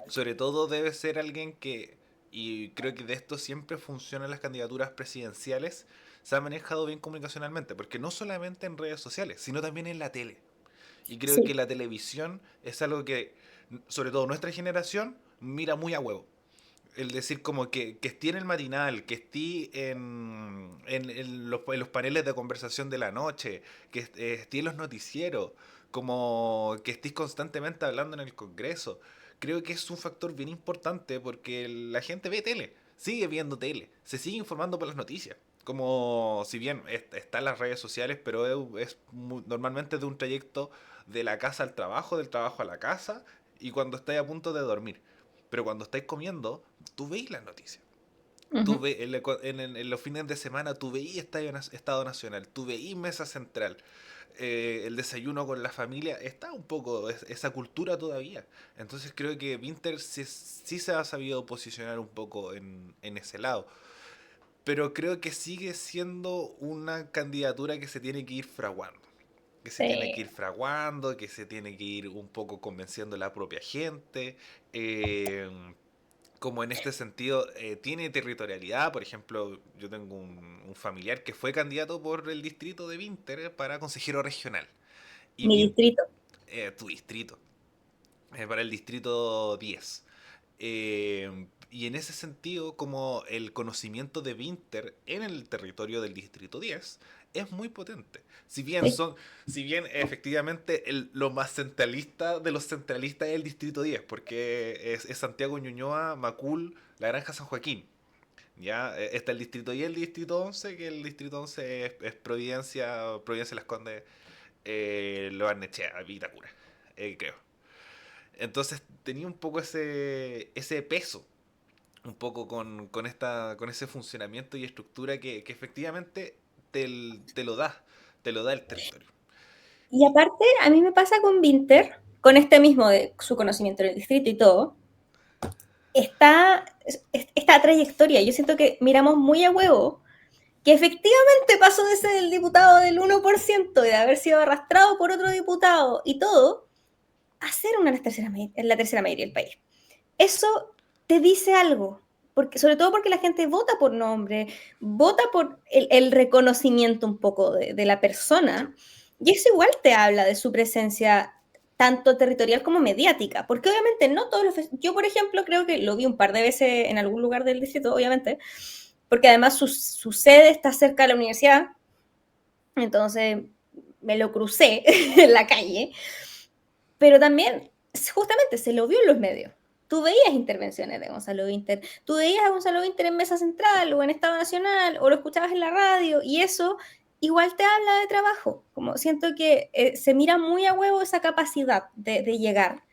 sobre todo, debe ser alguien que, y creo que de esto siempre funcionan las candidaturas presidenciales, se ha manejado bien comunicacionalmente, porque no solamente en redes sociales, sino también en la tele. Y creo que Sí. la televisión es algo que, sobre todo nuestra generación, mira muy a huevo. El decir como que esté en el matinal, que esté en los paneles de conversación de la noche, que esté en los noticieros, como que estés constantemente hablando en el Congreso. Creo que es un factor bien importante porque la gente ve tele, sigue viendo tele, se sigue informando por las noticias. Como si bien está en las redes sociales, pero normalmente de un trayecto de la casa al trabajo, del trabajo a la casa y cuando estáis a punto de dormir. Pero cuando estáis comiendo, tú veis las noticias. Tú Ujú. ve, en los fines de semana tú veís Estado Nacional, tú veís Mesa Central, el desayuno con la familia, está un poco esa cultura todavía. Entonces creo que Winter sí se ha sabido posicionar un poco en ese lado. Pero creo que sigue siendo una candidatura que se tiene que ir fraguando. Que se tiene Sí. que ir fraguando, que se tiene que ir un poco convenciendo a la propia gente. Eh, Como en este sentido tiene territorialidad. Por ejemplo, yo tengo un familiar que fue candidato por el distrito de Vinter para consejero regional. Y Mi distrito. tu distrito, para el distrito 10. Y en ese sentido, como el conocimiento de Vinter en el territorio del distrito 10 es muy potente. Sí. Si bien efectivamente lo más centralista de los centralistas es el distrito 10, porque es Santiago Ñuñoa, Macul, La Granja San Joaquín. Ya está el distrito 10 y el distrito 11, que el distrito 11 es Providencia Las Condes, Lo Barnechea, Vitacura, creo. Entonces tenía un poco ese peso, un poco con ese funcionamiento y estructura que efectivamente te lo da el territorio. Y aparte, a mí me pasa con Winter, con este mismo de su conocimiento del distrito y todo, está esta trayectoria. Yo siento que miramos muy a huevo que efectivamente pasó de ser el diputado del 1% y de haber sido arrastrado por otro diputado y todo, a ser la tercera mayoría del país. Eso te dice algo, porque, sobre todo porque la gente vota por nombre, vota por el reconocimiento un poco de la Sí. persona, y eso igual te habla de su presencia tanto territorial como mediática, porque obviamente no todos los... Yo, por ejemplo, creo que lo vi un par de veces en algún lugar del distrito, obviamente, porque además su sede está cerca de la universidad, entonces me lo crucé en la calle, pero también justamente se lo vio en los medios. Tú veías intervenciones de Gonzalo Vinter, tú veías a Gonzalo Vinter en Mesa Central o en Estado Nacional o lo escuchabas en la radio y eso igual te habla de trabajo. Como siento que se mira muy a huevo esa capacidad de llegar,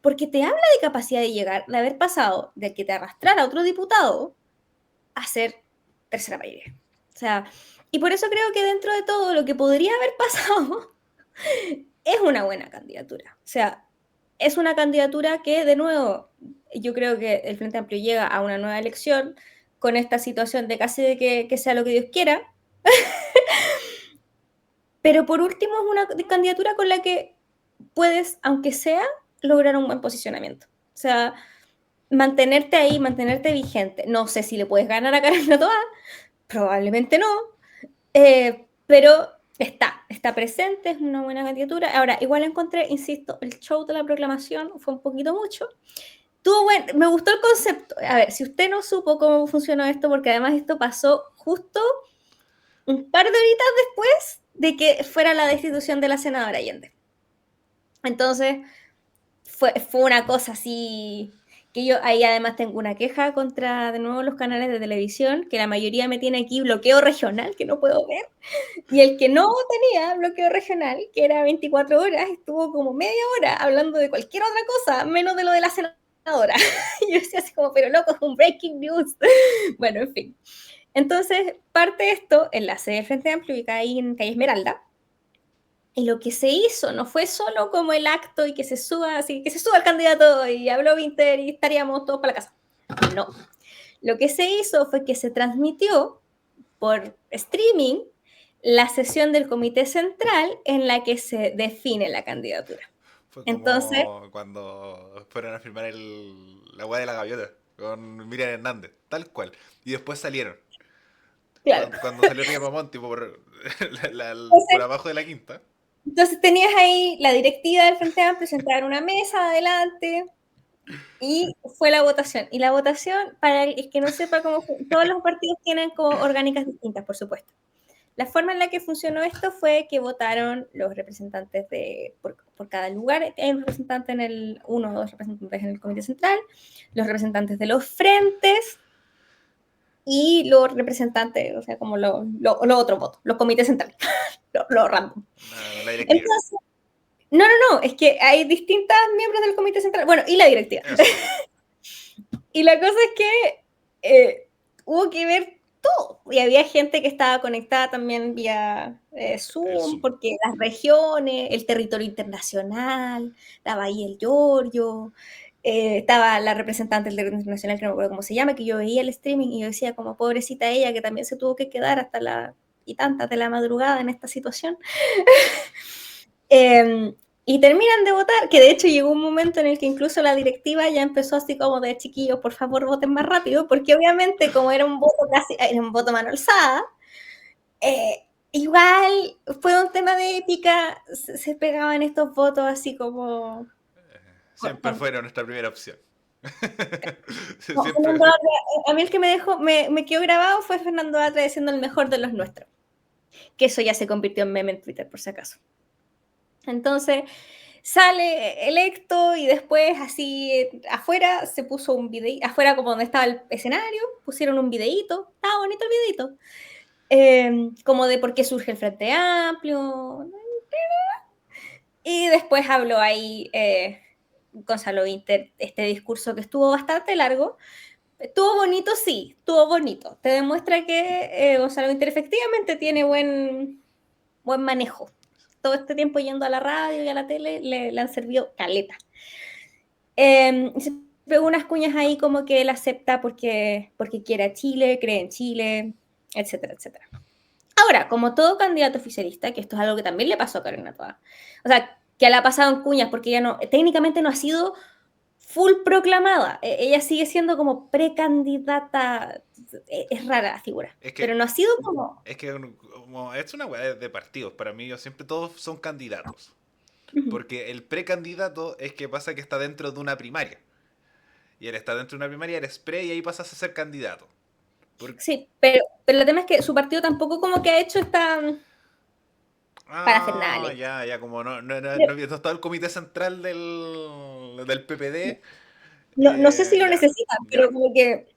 porque te habla de capacidad de llegar, de haber pasado de que te arrastrara otro diputado a ser tercera mayoría. O sea, y por eso creo que dentro de todo lo que podría haber pasado es una buena candidatura. O sea, es una candidatura que, de nuevo, yo creo que el Frente Amplio llega a una nueva elección con esta situación de casi de que sea lo que Dios quiera, pero por último es una candidatura con la que puedes, aunque sea, lograr un buen posicionamiento. O sea, mantenerte ahí, mantenerte vigente. No sé si le puedes ganar a Carolina Toa, probablemente no, pero está presente, es una buena candidatura. Ahora, igual encontré, insisto, el show de la proclamación fue un poquito mucho. Me gustó el concepto. A ver, si usted no supo cómo funcionó esto, porque además esto pasó justo un par de horitas después de que fuera la destitución de la senadora Allende. Entonces, fue una cosa así que yo ahí además tengo una queja contra de nuevo los canales de televisión, que la mayoría me tiene aquí bloqueo regional, que no puedo ver, y el que no tenía bloqueo regional, que era 24 horas, estuvo como media hora hablando de cualquier otra cosa, menos de lo de la senadora. Y yo decía así como, pero loco, es un breaking news. Bueno, en fin. Entonces, parte esto en la sede del Frente Amplio, y ahí en Calle Esmeralda, y lo que se hizo no fue solo como el acto y que se suba, así que se suba el candidato y habló Winter y estaríamos todos para la casa. No. Lo que se hizo fue que se transmitió por streaming la sesión del comité central en la que se define la candidatura. Fue Entonces, como cuando fueron a firmar la weá de la gaviota con Miriam Hernández, tal cual. Y después salieron. Claro. Cuando salió Ría Mamón, tipo por Entonces, abajo de la quinta. entonces tenías ahí la directiva del Frente Amplio sentada en una mesa adelante y fue la votación. Y la votación, para el que no sepa cómo todos los partidos tienen como orgánicas distintas, por supuesto. La forma en la que funcionó esto fue que votaron los representantes por cada lugar, hay un representante uno o dos representantes en el Comité Central, los representantes de los frentes y los representantes, o sea, como los otros votos, los comités centrales, lo random. La directiva. Entonces, no, es que hay distintas miembros del Comité Central, bueno, y la directiva. Eso. Y la cosa es que hubo que ver todo. Y había gente que estaba conectada también vía El Zoom, Zoom. porque las regiones, el territorio internacional, estaba ahí el Giorgio, estaba la representante del territorio internacional, que no me acuerdo cómo se llama, que yo veía el streaming y yo decía, como pobrecita ella, que también se tuvo que quedar hasta y tantas de la madrugada en esta situación. Y terminan de votar, que de hecho llegó un momento en el que incluso la directiva ya empezó así como de chiquillos, por favor voten más rápido, porque obviamente como era un voto era un voto mano alzada, igual fue un tema de épica, se pegaban estos votos así como... Siempre fueron nuestra primera opción. No, Siempre. Fernando Atria, a mí el que me quedó grabado fue Fernando Atria diciendo el mejor de los nuestros, que eso ya se convirtió en meme en Twitter por si acaso. Entonces, sale electo y después así afuera se puso un video, afuera como donde estaba el escenario, pusieron un videíto, estaba bonito el videíto, como de por qué surge el Frente Amplio, y después habló ahí Gonzalo Vinter, este discurso que estuvo bastante largo, estuvo bonito, sí, estuvo bonito, te demuestra que Gonzalo Vinter efectivamente tiene buen manejo. Todo este tiempo yendo a la radio y a la tele le han servido caleta. Se pegó unas cuñas ahí como que él acepta porque quiere a Chile, cree en Chile, etcétera, etcétera. Ahora, como todo candidato oficialista, que esto es algo que también le pasó a Carolina Toa, o sea, que le ha pasado en cuñas porque ella no, técnicamente no ha sido full proclamada, ella sigue siendo como precandidata, es rara la figura, Es pero que no ha sido como... Es que como es una weá de partidos. Para mí, yo siempre todos son candidatos. Porque el precandidato es que pasa que está dentro de una primaria. Y él está dentro de una primaria, eres pre y ahí pasas a ser candidato. Sí, pero el tema es que su partido tampoco como que ha hecho esta Ah, parafernalia. ya, como Pero no estaba el comité central del PPD. no sé si lo Ya, necesitan, pero ya. como que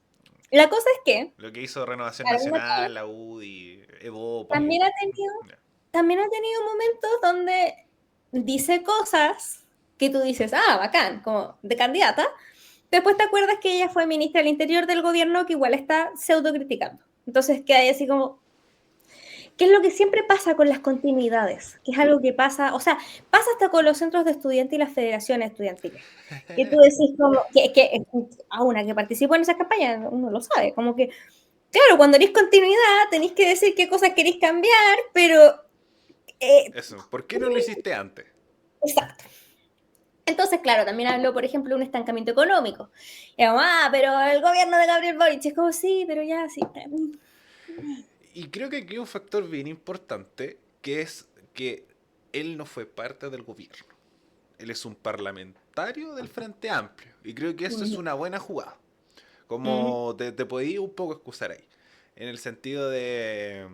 la cosa es que Lo que hizo Renovación Carolina Nacional, la UDI, Evopo. también ha tenido, Ya. también ha tenido momentos donde dice cosas que tú dices, ah, bacán, como de candidata. Después te acuerdas que ella fue ministra del Interior del gobierno que igual está pseudo criticando. Entonces queda ahí así como, ¿qué es lo que siempre pasa con las continuidades? Que es algo que pasa, o sea, pasa hasta con los centros de estudiantes y las federaciones estudiantiles. Que tú decís como, a una que participó en esa campaña, uno lo sabe, como que, claro, cuando eres continuidad tenéis que decir qué cosas queréis cambiar, pero... Eso. ¿Por qué no lo hiciste antes? exacto. Entonces, claro, también habló, por ejemplo, de un estancamiento económico. Y como, pero el gobierno de Gabriel Boric es como, sí, pero ya, sí. Y creo que aquí hay un factor bien importante, que es que él no fue parte del gobierno. Él es un parlamentario del Frente Amplio. Y creo que eso es una buena jugada. Como te podí un poco excusar ahí. En el sentido de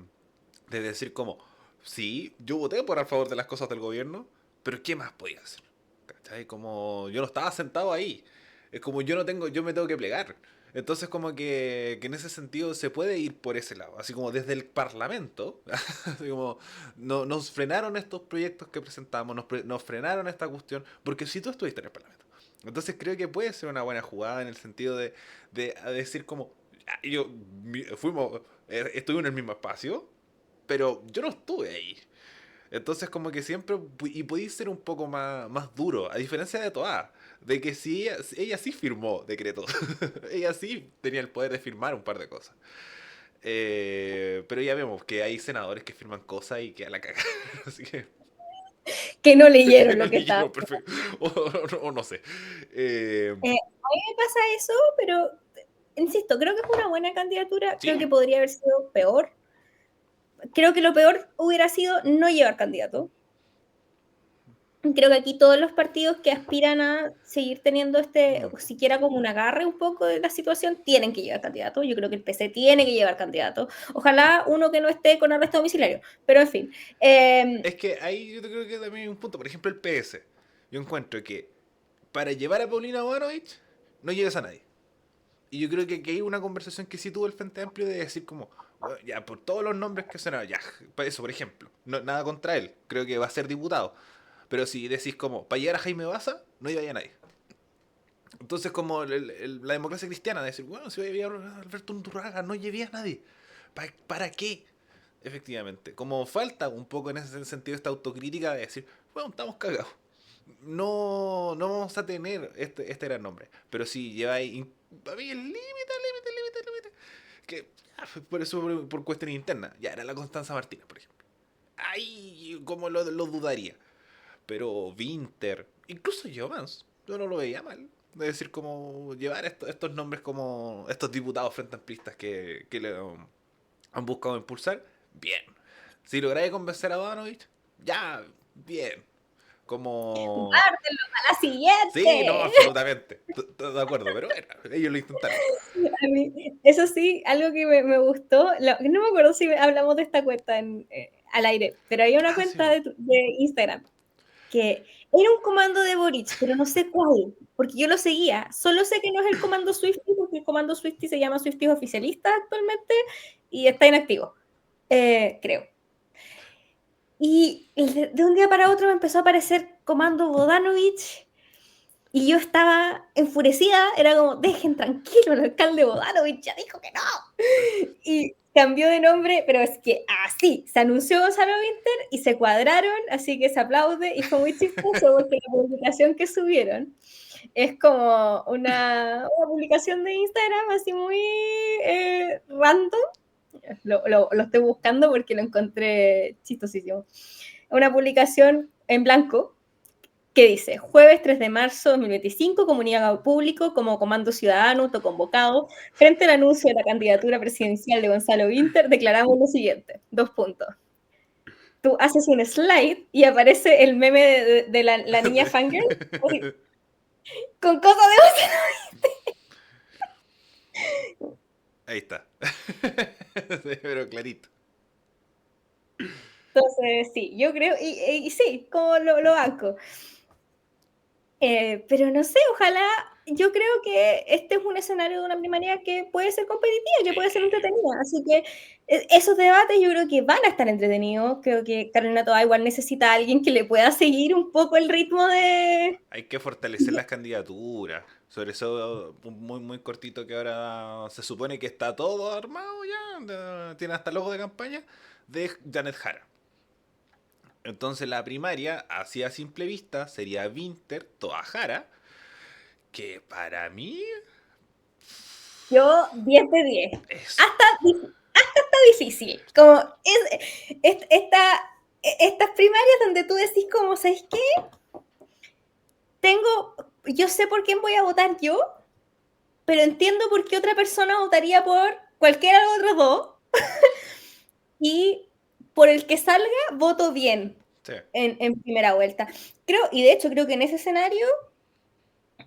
decir como, sí, yo voté por a favor de las cosas del gobierno, pero ¿qué más podía hacer? ¿Cachai? Como yo no estaba sentado ahí. Es como yo me tengo que plegar. Entonces como que en ese sentido se puede ir por ese lado. Así como desde el Parlamento, así como nos frenaron estos proyectos que presentamos, nos frenaron esta cuestión, porque si tú estuviste en el Parlamento. Entonces creo que puede ser una buena jugada en el sentido de decir como, fuimos, estuvimos en el mismo espacio, pero yo no estuve ahí. Entonces como que siempre, y podéis ser un poco más duro, a diferencia de Toa, de que si ella sí firmó decretos, ella sí tenía el poder de firmar un par de cosas. Pero ya vemos que hay senadores que firman cosas y que a la caga. Así Que no que leyeron no lo que estaba. leyeron perfecto. O no sé. A mí me pasa eso, pero insisto, creo que es una buena candidatura. Creo Sí, que podría haber sido peor. creo que lo peor hubiera sido no llevar candidato. Creo que aquí todos los partidos que aspiran a seguir teniendo siquiera como un agarre un poco de la situación, tienen que llevar candidato. Yo creo que el PC tiene que llevar candidato. Ojalá uno que no esté con arresto domiciliario, pero en fin. Es que ahí yo creo que también hay un punto. Por ejemplo, el PS. Yo encuentro que para llevar a Paulina Bodanovich no lleves a nadie. Y yo creo que aquí hay una conversación que sí tuvo el Frente Amplio de decir como, bueno, ya, por todos los nombres que sonaron, ya, eso, por ejemplo, nada contra él, creo que va a ser diputado. Pero si decís como, para llegar a Jaime Baza, no lleváis a nadie. Entonces, como la democracia cristiana, de decir, bueno, si voy a llevar a Alberto Undurraga, no llevé a nadie. ¿Para qué? Efectivamente. Como falta un poco en ese sentido esta autocrítica de decir, bueno, estamos cagados. No vamos a tener este gran nombre. Pero si lleváis, para mí el límite. Que, por eso, por cuestiones internas. Ya era la Constanza Martínez, por ejemplo. Ahí, como lo dudaría. Pero Winter, incluso Jovans, yo no lo veía mal. Es decir, como llevar estos nombres como estos diputados frente amplistas que le han buscado impulsar, bien. Si lográis convencer a Danovich, ya, bien. Como... Guárdenlo para la Sí, no, siguiente. absolutamente. Estoy de acuerdo, pero bueno, ellos lo intentaron. A mí, eso sí, algo que me gustó, no me acuerdo si hablamos de esta cuenta al aire, pero hay una Ah, sí, cuenta de Instagram que era un comando de Boric, pero no sé cuál, porque yo lo seguía. Solo sé que no es el comando Swifty, porque el comando Swifty se llama Swifty oficialista actualmente y está inactivo, creo. Y de un día para otro me empezó a aparecer comando Bodanovich y yo estaba enfurecida, era como, dejen tranquilo, el alcalde Bodanovich ya dijo que no. Y cambió de nombre, pero es que así, se anunció Gonzalo Winter y se cuadraron, así que se aplaude y fue muy chistoso porque la publicación que subieron es como una publicación de Instagram así muy random. Lo estoy buscando porque lo encontré chistosísimo. Una publicación en blanco que dice, jueves 3 de marzo de 2025, comunicado público como Comando Ciudadano autoconvocado, frente al anuncio de la candidatura presidencial de Gonzalo Winter, declaramos lo siguiente, 2 puntos. Tú haces un slide y aparece el meme de la niña fangirl con cosas Ahí está. Pero clarito. Entonces, sí, yo creo, y sí, como lo banco. Pero no sé, ojalá, yo creo que este es un escenario de una primaria que puede ser competitiva, que puede ser entretenida, así que esos debates yo creo que van a estar entretenidos, creo que Carolina Toa igual necesita a alguien que le pueda seguir un poco el ritmo de... Hay que fortalecer las candidaturas. Sobre eso, muy cortito que ahora se supone que está todo armado ya. Tiene hasta logo de campaña de Janet Jara. Entonces la primaria, así a simple vista, sería Winter, Toa Jara. Que para mí Yo 10 de 10. es... Hasta está difícil, como estas primarias donde tú decís como, ¿sabes qué? Yo sé por quién voy a votar yo, pero entiendo por qué otra persona votaría por cualquiera de los otros dos. Y por el que salga, voto bien Sí. en primera vuelta. Creo, y de hecho creo que en ese escenario,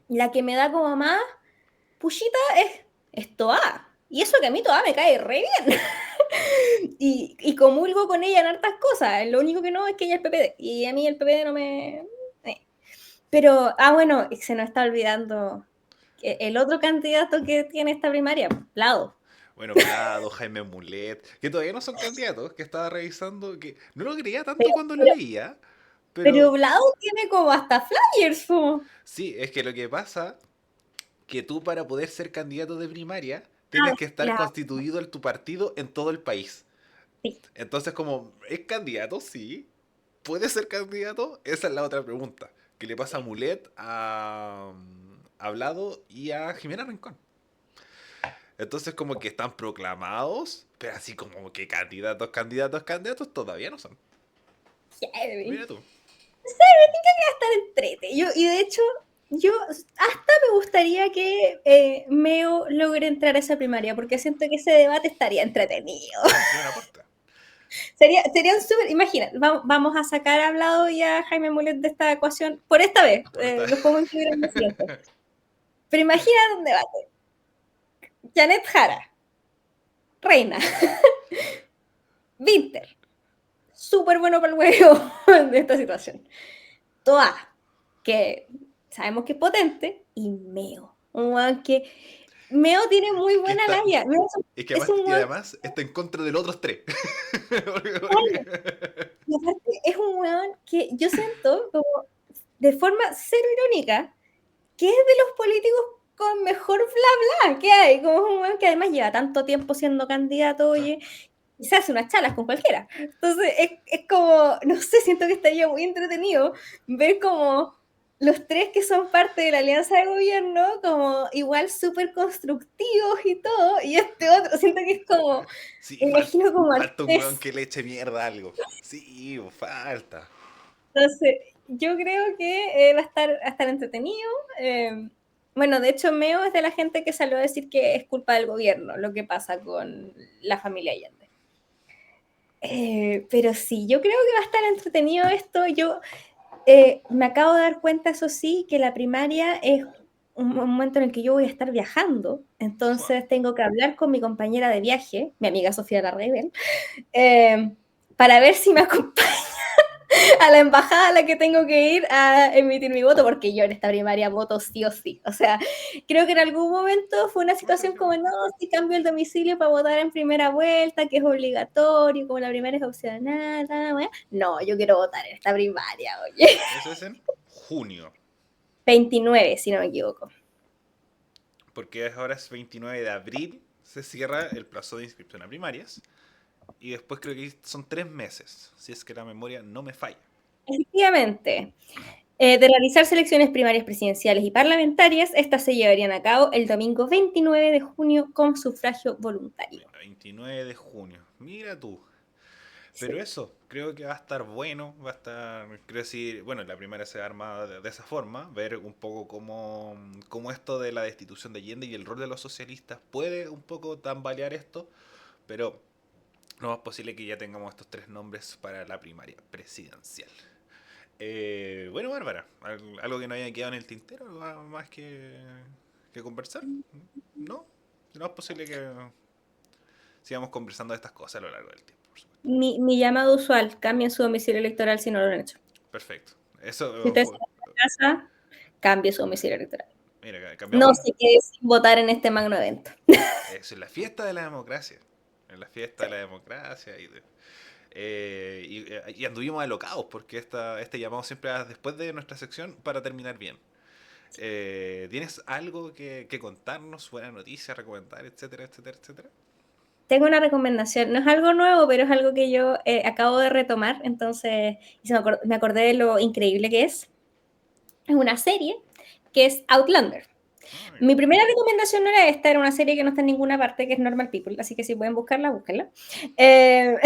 la que me da como más pushita es Toa. Y eso que a mí Toa me cae re bien. y comulgo con ella en hartas cosas. Lo único que no es que ella es PPD. Y a mí el PPD no me... Pero, bueno, se nos está olvidando el otro candidato que tiene esta primaria, Lado. Bueno, Prado, Jaime Mulet, que todavía no son candidatos, que estaba revisando, que no lo creía tanto Pero, cuando lo pero, leía, pero pero Lado tiene como hasta flyers. sí, es que lo que pasa, que tú para poder ser candidato de primaria, tienes que estar Claro, constituido en tu partido en todo el país. sí. Entonces, como, ¿es candidato? Sí. ¿Puede ser candidato? Esa es la otra pregunta. Que le pasa a Mulet, a Blado y a Jimena Rincón. Entonces, como que están proclamados, pero así como que candidatos, todavía no son. Heavy. Mira tú. Estar entrete. Y de hecho, yo hasta me gustaría que Meo logre entrar a esa primaria, porque siento que ese debate estaría entretenido. Bueno, tiene una puerta. Sería un súper, imagina, vamos a sacar a Vlado y a Jaime Mulet de esta ecuación por esta vez, Por esta- los podemos incluir en el siguiente. Pero imagina un debate. Janet Jara, reina, Winter, súper bueno para el huevo de esta situación. Toa, que sabemos que es potente, y Meo, un weón que Meo tiene muy que buena está, labia. Meo es que es además, un y weón, además está en contra de los otros tres. y aparte es un weón que yo siento como de forma cero irónica que es de los políticos con mejor bla bla que hay, como es un weón que además lleva tanto tiempo siendo candidato, oye, y se hace unas chalas con cualquiera. Entonces es como, no sé, siento que estaría muy entretenido ver como los tres que son parte de la alianza de gobierno, como igual súper constructivos y todo, y este otro, siento que es como, Sí, me imagino como al falta un weón test. que le eche mierda a algo. Sí, falta. Entonces, yo creo que va a estar entretenido. eh, bueno, de hecho, Meo es de la gente que salió a decir que es culpa del gobierno lo que pasa con la familia Allende. Pero sí, yo creo que va a estar entretenido esto. Yo me acabo de dar cuenta, eso sí, que la primaria es un momento en el que yo voy a estar viajando. Fua. Entonces tengo que hablar con mi compañera de viaje, mi amiga Sofía Larraibel, eh, para ver si me acompaña a la embajada a la que tengo que ir a emitir mi voto, porque yo en esta primaria voto sí o sí. O sea, creo que en algún momento fue una No sé situación si- como, no, si cambio el domicilio para votar en primera vuelta, que es obligatorio, como la primera es opcional, no, yo quiero votar en esta primaria, oye. Eso es en junio. 29, si no me equivoco. Porque ahora es 29 de abril. Se cierra el plazo de inscripción a primarias. Y después creo que son 3 meses. Si es que la memoria no me falla. Efectivamente, de realizar elecciones primarias presidenciales y parlamentarias, estas se llevarían a cabo el domingo 29 de junio con sufragio voluntario. 29 de junio. Mira tú. Pero Sí. eso, creo que va a estar bueno, va a estar, creo decir, bueno, la primera se arma de esa forma, ver un poco cómo esto de la destitución de Allende y el rol de los socialistas puede un poco tambalear esto, pero no es posible que ya tengamos estos tres nombres para la primaria presidencial. Bueno, Bárbara, algo que no haya quedado en el tintero, algo más que conversar, ¿no? No es posible que sigamos conversando de estas cosas a lo largo del tiempo, por supuesto. Mi llamado usual, cambien su domicilio electoral si no lo han hecho. Perfecto. Si Eso ustedes fue. están en casa, cambie su domicilio electoral. Mira, No cambiamos. se quede sin votar en este magno evento. Es la fiesta de la democracia. Es la fiesta Sí. de la democracia. Y anduvimos alocados porque este llamado siempre es después de nuestra sección para terminar bien. ¿Tienes algo que contarnos? Buena noticia, recomendar, etcétera, etcétera, etcétera? Tengo una recomendación, no es algo nuevo, pero es algo que yo acabo de retomar, entonces me acordé de lo increíble que es. Es una serie que es Outlander. Ah, mira. Mi primera recomendación no era esta, era una serie que no está en ninguna parte, que es Normal People, así que si pueden buscarla, búsquenla. Eh,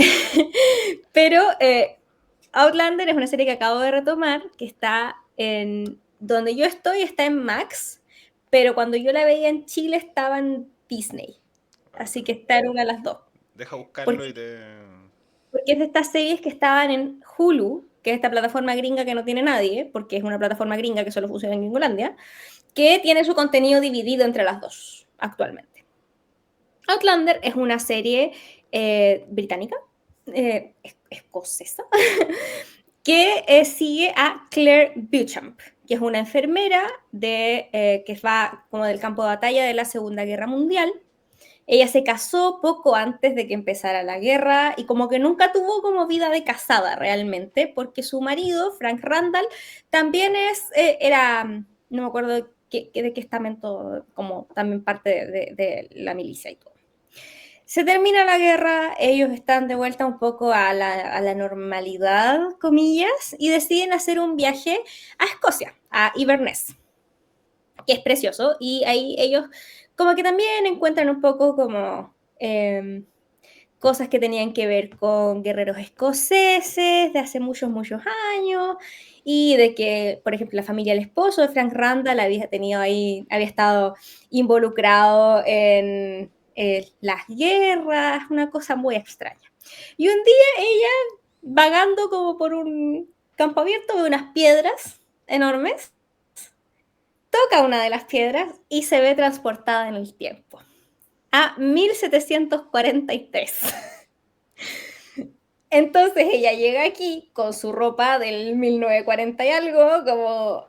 pero Outlander es una serie que acabo de retomar, que está en donde yo estoy, está en Max, pero cuando yo la veía en Chile estaba en Disney, así que está en una de las dos. Deja buscarlo Porque, y te. porque es de estas series que estaban en Hulu, que es esta plataforma gringa que no tiene nadie, porque es una plataforma gringa que solo funciona en Gringolandia, que tiene su contenido dividido entre las dos actualmente. Outlander es una serie británica, escocesa, que sigue a Claire Beauchamp, que es una enfermera que va como del campo de batalla de la Segunda Guerra Mundial. Ella se casó poco antes de que empezara la guerra y como que nunca tuvo como vida de casada realmente, porque su marido, Frank Randall, también era, no me acuerdo de qué estamento, como también parte de la milicia y todo. Se termina la guerra, ellos están de vuelta un poco a la normalidad, comillas, y deciden hacer un viaje a Escocia, a Inverness, que es precioso, y ahí ellos como que también encuentran un poco como cosas que tenían que ver con guerreros escoceses de hace muchos, muchos años, y de que, por ejemplo, la familia del esposo de Frank Randall había estado involucrado en las guerras, una cosa muy extraña. Y un día ella, vagando como por un campo abierto, ve unas piedras enormes, toca una de las piedras y se ve transportada en el tiempo a 1743. Entonces ella llega aquí con su ropa del 1940 y algo, como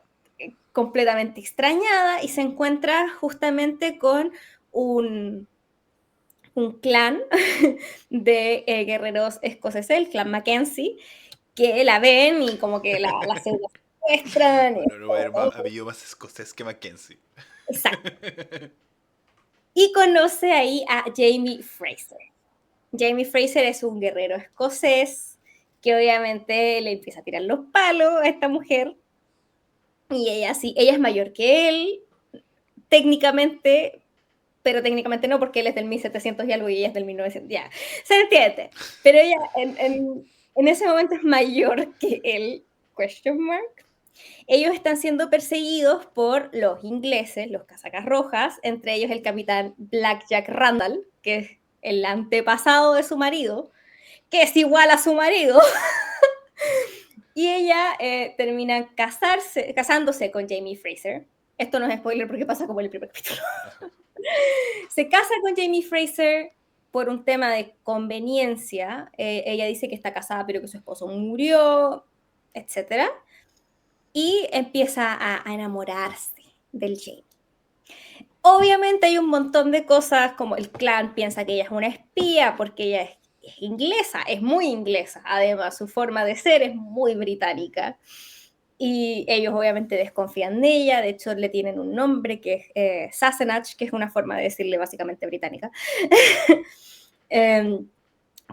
completamente extrañada, y se encuentra justamente con un, un clan de guerreros escoceses, el clan Mackenzie, que la ven y como que la secuestran. Bueno, no va a haber más apellido más escocés que Mackenzie. Exacto. Y conoce ahí a Jamie Fraser. Jamie Fraser es un guerrero escocés que obviamente le empieza a tirar los palos a esta mujer. Y ella sí, ella es mayor que él, técnicamente, pero técnicamente no, porque él es del 1700 y algo y ella es del 1900, ya, se entiende. Pero ella en ese momento es mayor que él, question mark. Ellos están siendo perseguidos por los ingleses, los casacas rojas, entre ellos el capitán Black Jack Randall, que es el antepasado de su marido, que es igual a su marido. Y ella termina casándose con Jamie Fraser. Esto no es spoiler porque pasa como en el primer capítulo. Se casa con Jamie Fraser por un tema de conveniencia. Ella dice que está casada pero que su esposo murió, etc. Y empieza a enamorarse del Jamie. Obviamente hay un montón de cosas como el clan piensa que ella es una espía porque ella es inglesa, es muy inglesa. Además, su forma de ser es muy británica. Y ellos obviamente desconfían de ella, de hecho le tienen un nombre que es Sassenach, que es una forma de decirle básicamente británica.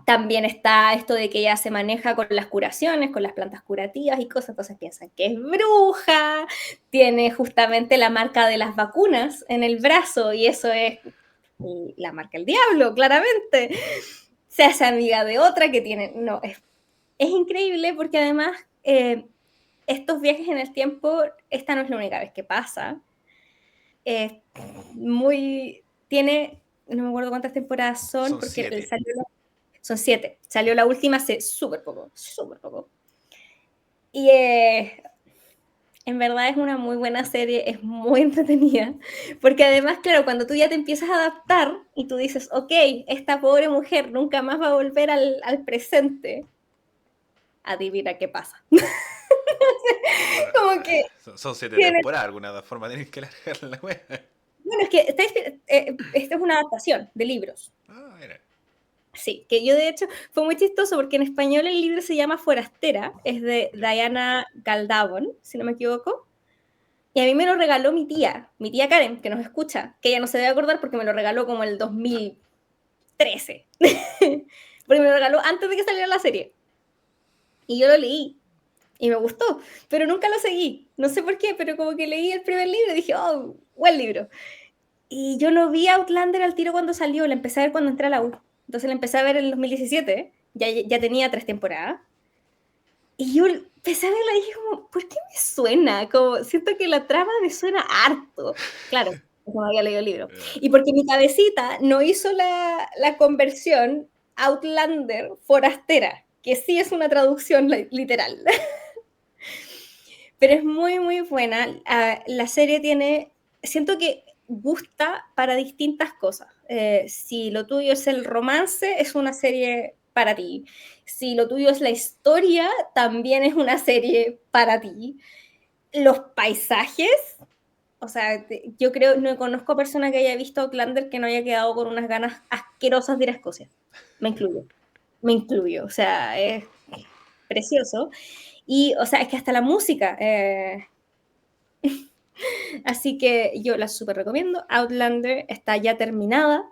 También está esto de que ella se maneja con las curaciones, con las plantas curativas y cosas, entonces piensan que es bruja, tiene justamente la marca de las vacunas en el brazo y eso es la marca del diablo, claramente. Se hace amiga de otra que tiene, no, es increíble porque además estos viajes en el tiempo, esta no es la única vez que pasa. Tiene, no me acuerdo cuántas temporadas son, Son porque 7. son 7. Salió la última hace súper poco, súper poco. Y en verdad es una muy buena serie, es muy entretenida, porque además, claro, cuando tú ya te empiezas a adaptar y tú dices, ok, esta pobre mujer nunca más va a volver al presente, adivina qué pasa. Bueno, Como que son 7 tiene. temporadas, alguna forma tienen que largar la wea. Bueno, es que esta es una adaptación de libros. Ah, mira. Sí, que yo de hecho fue muy chistoso porque en español el libro se llama Forastera, es de Ya. Diana Galdavon, si no me equivoco, y a mí me lo regaló mi tía Karen, que nos escucha, que ella no se debe acordar porque me lo regaló como el 2013, porque me lo regaló antes de que saliera la serie. Y yo lo leí y me gustó, pero nunca lo seguí, no sé por qué, pero como que leí el primer libro y dije, oh, buen libro. Y yo no vi Outlander al tiro cuando salió, la empecé a ver cuando entré a la U. Entonces la empecé a ver en el 2017, ya tenía 3 temporadas. Y yo empecé a verla y dije como, ¿por qué me suena? Como, siento que la trama me suena harto. Claro, no había leído el libro. Y porque mi cabecita no hizo la conversión Outlander forastera, que sí es una traducción literal. Pero es muy, muy buena. La serie tiene, siento que gusta para distintas cosas. Si lo tuyo es el romance, es una serie para ti. Si lo tuyo es la historia, también es una serie para ti. Los paisajes, o sea, yo creo, no conozco persona que haya visto Outlander que no haya quedado con unas ganas asquerosas de ir a Escocia. Me incluyo. Me incluyo. O sea, es precioso. Y, o sea, es que hasta la música. Así que yo la súper recomiendo. Outlander está ya terminada.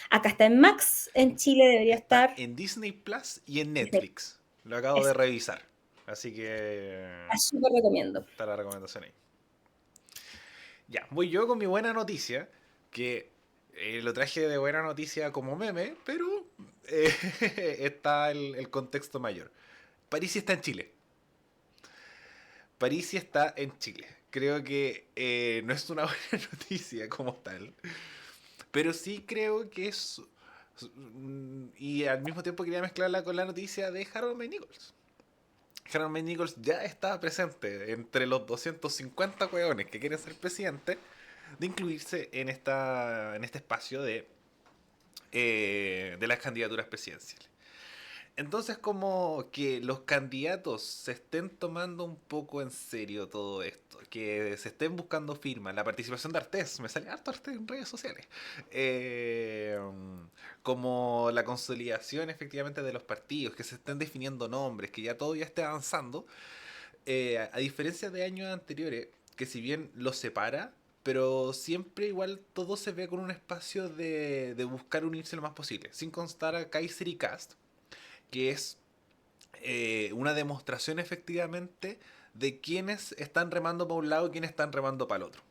Acá está en Max, en Chile debería Está estar. en Disney Plus y en Netflix. Lo acabo de revisar. Así que La súper recomiendo. está la recomendación ahí. Ya, voy yo con mi buena noticia. Que lo traje de buena noticia como meme, pero está el contexto mayor. París está en Chile. París está en Chile. Creo que no es una buena noticia como tal. Pero sí creo que es Y al mismo tiempo quería mezclarla con la noticia de Harold May Nichols. Harold May Nichols ya está presente entre los 250 hueones que quieren ser presidente, de incluirse en este espacio de las candidaturas presidenciales. Entonces, como que los candidatos se estén tomando un poco en serio todo esto, que se estén buscando firmas, la participación de Artés, me sale harto Artés en redes sociales, eh, como la consolidación efectivamente de los partidos, que se estén definiendo nombres, que ya todo ya esté avanzando, a diferencia de años anteriores, que si bien los separa, pero siempre igual todo se ve con un espacio de buscar unirse lo más posible, sin constar a Kaiser y Cast, que es una demostración efectivamente de quiénes están remando para un lado y quiénes están remando para el otro.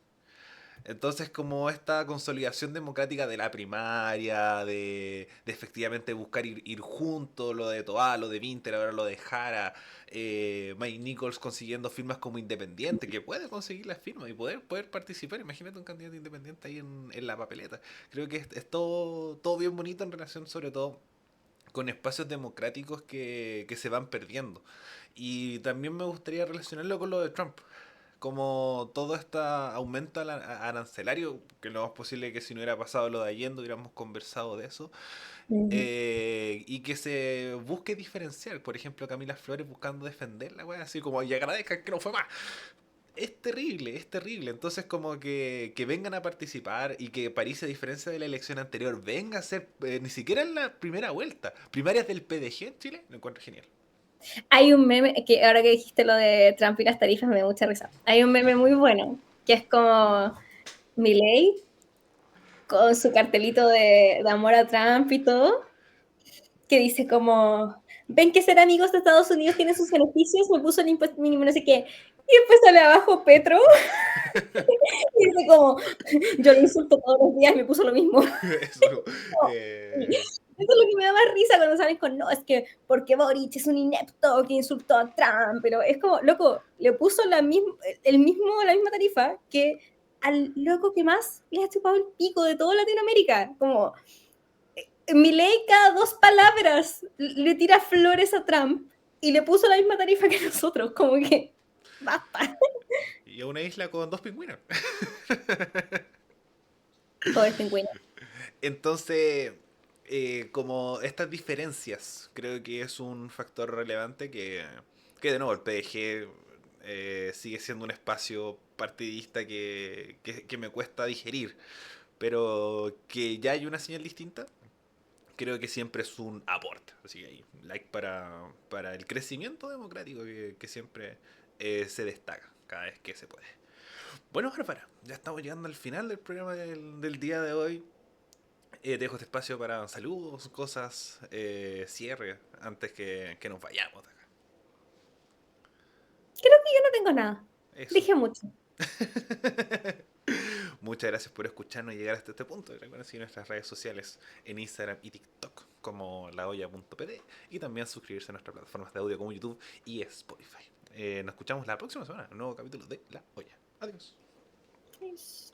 Entonces, como esta consolidación democrática de la primaria, de efectivamente buscar ir juntos, lo de Toa, lo de Winter, ahora lo de Jara, Mike Nichols consiguiendo firmas como independiente, que puede conseguir las firmas y poder participar. Imagínate un candidato independiente ahí en la papeleta. Creo que es todo bien bonito en relación, sobre todo, con espacios democráticos que se van perdiendo. Y también me gustaría relacionarlo con lo de Trump. Como todo este aumento arancelario, que lo más posible que si no hubiera pasado lo de Allende hubiéramos conversado de eso, Ujú. y que se busque diferenciar, por ejemplo Camila Flores buscando defender la wea, así como y agradezcan que no fue más. Es terrible, es terrible. Entonces, como que vengan a participar y que París, a diferencia de la elección anterior, venga a ser ni siquiera en la primera vuelta, primarias del PDG en Chile, lo encuentro genial. Hay un meme, que ahora que dijiste lo de Trump y las tarifas me da mucha risa. Hay un meme muy bueno, que es como Milei con su cartelito de amor a Trump y todo, que dice como, ven que ser amigos de Estados Unidos tiene sus beneficios, me puso el impuesto mínimo, no sé qué. Y después sale abajo Petro y dice como, yo lo insulto todos los días y me puso lo mismo. Eso, Eso es lo que me da más risa cuando salen con, no, es que porque Boric es un inepto que insultó a Trump, pero es como, loco, le puso la misma tarifa que al loco que más le ha chupado el pico de toda Latinoamérica. Como, Milei cada 2 palabras le tira flores a Trump y le puso la misma tarifa que nosotros, como que, basta. y a una isla con dos pingüinos. Pobre pingüino. Entonces, como estas diferencias, creo que es un factor relevante que de nuevo, el PDG sigue siendo un espacio partidista que me cuesta digerir, pero que ya hay una señal distinta, creo que siempre es un aporte. Así que ahí, like para el crecimiento democrático que siempre se destaca cada vez que se puede. Bueno, Bárbara, ya estamos llegando al final del programa del día de hoy. Te dejo este espacio para saludos, cosas, cierre, antes que nos vayamos de acá. Creo que yo no tengo nada. Eso. Dije mucho. Muchas gracias por escucharnos y llegar hasta este punto. Recuerden seguir nuestras redes sociales en Instagram y TikTok como laolla.pd y también suscribirse a nuestras plataformas de audio como YouTube y Spotify. Nos escuchamos la próxima semana en un nuevo capítulo de La Olla. Adiós. Yes.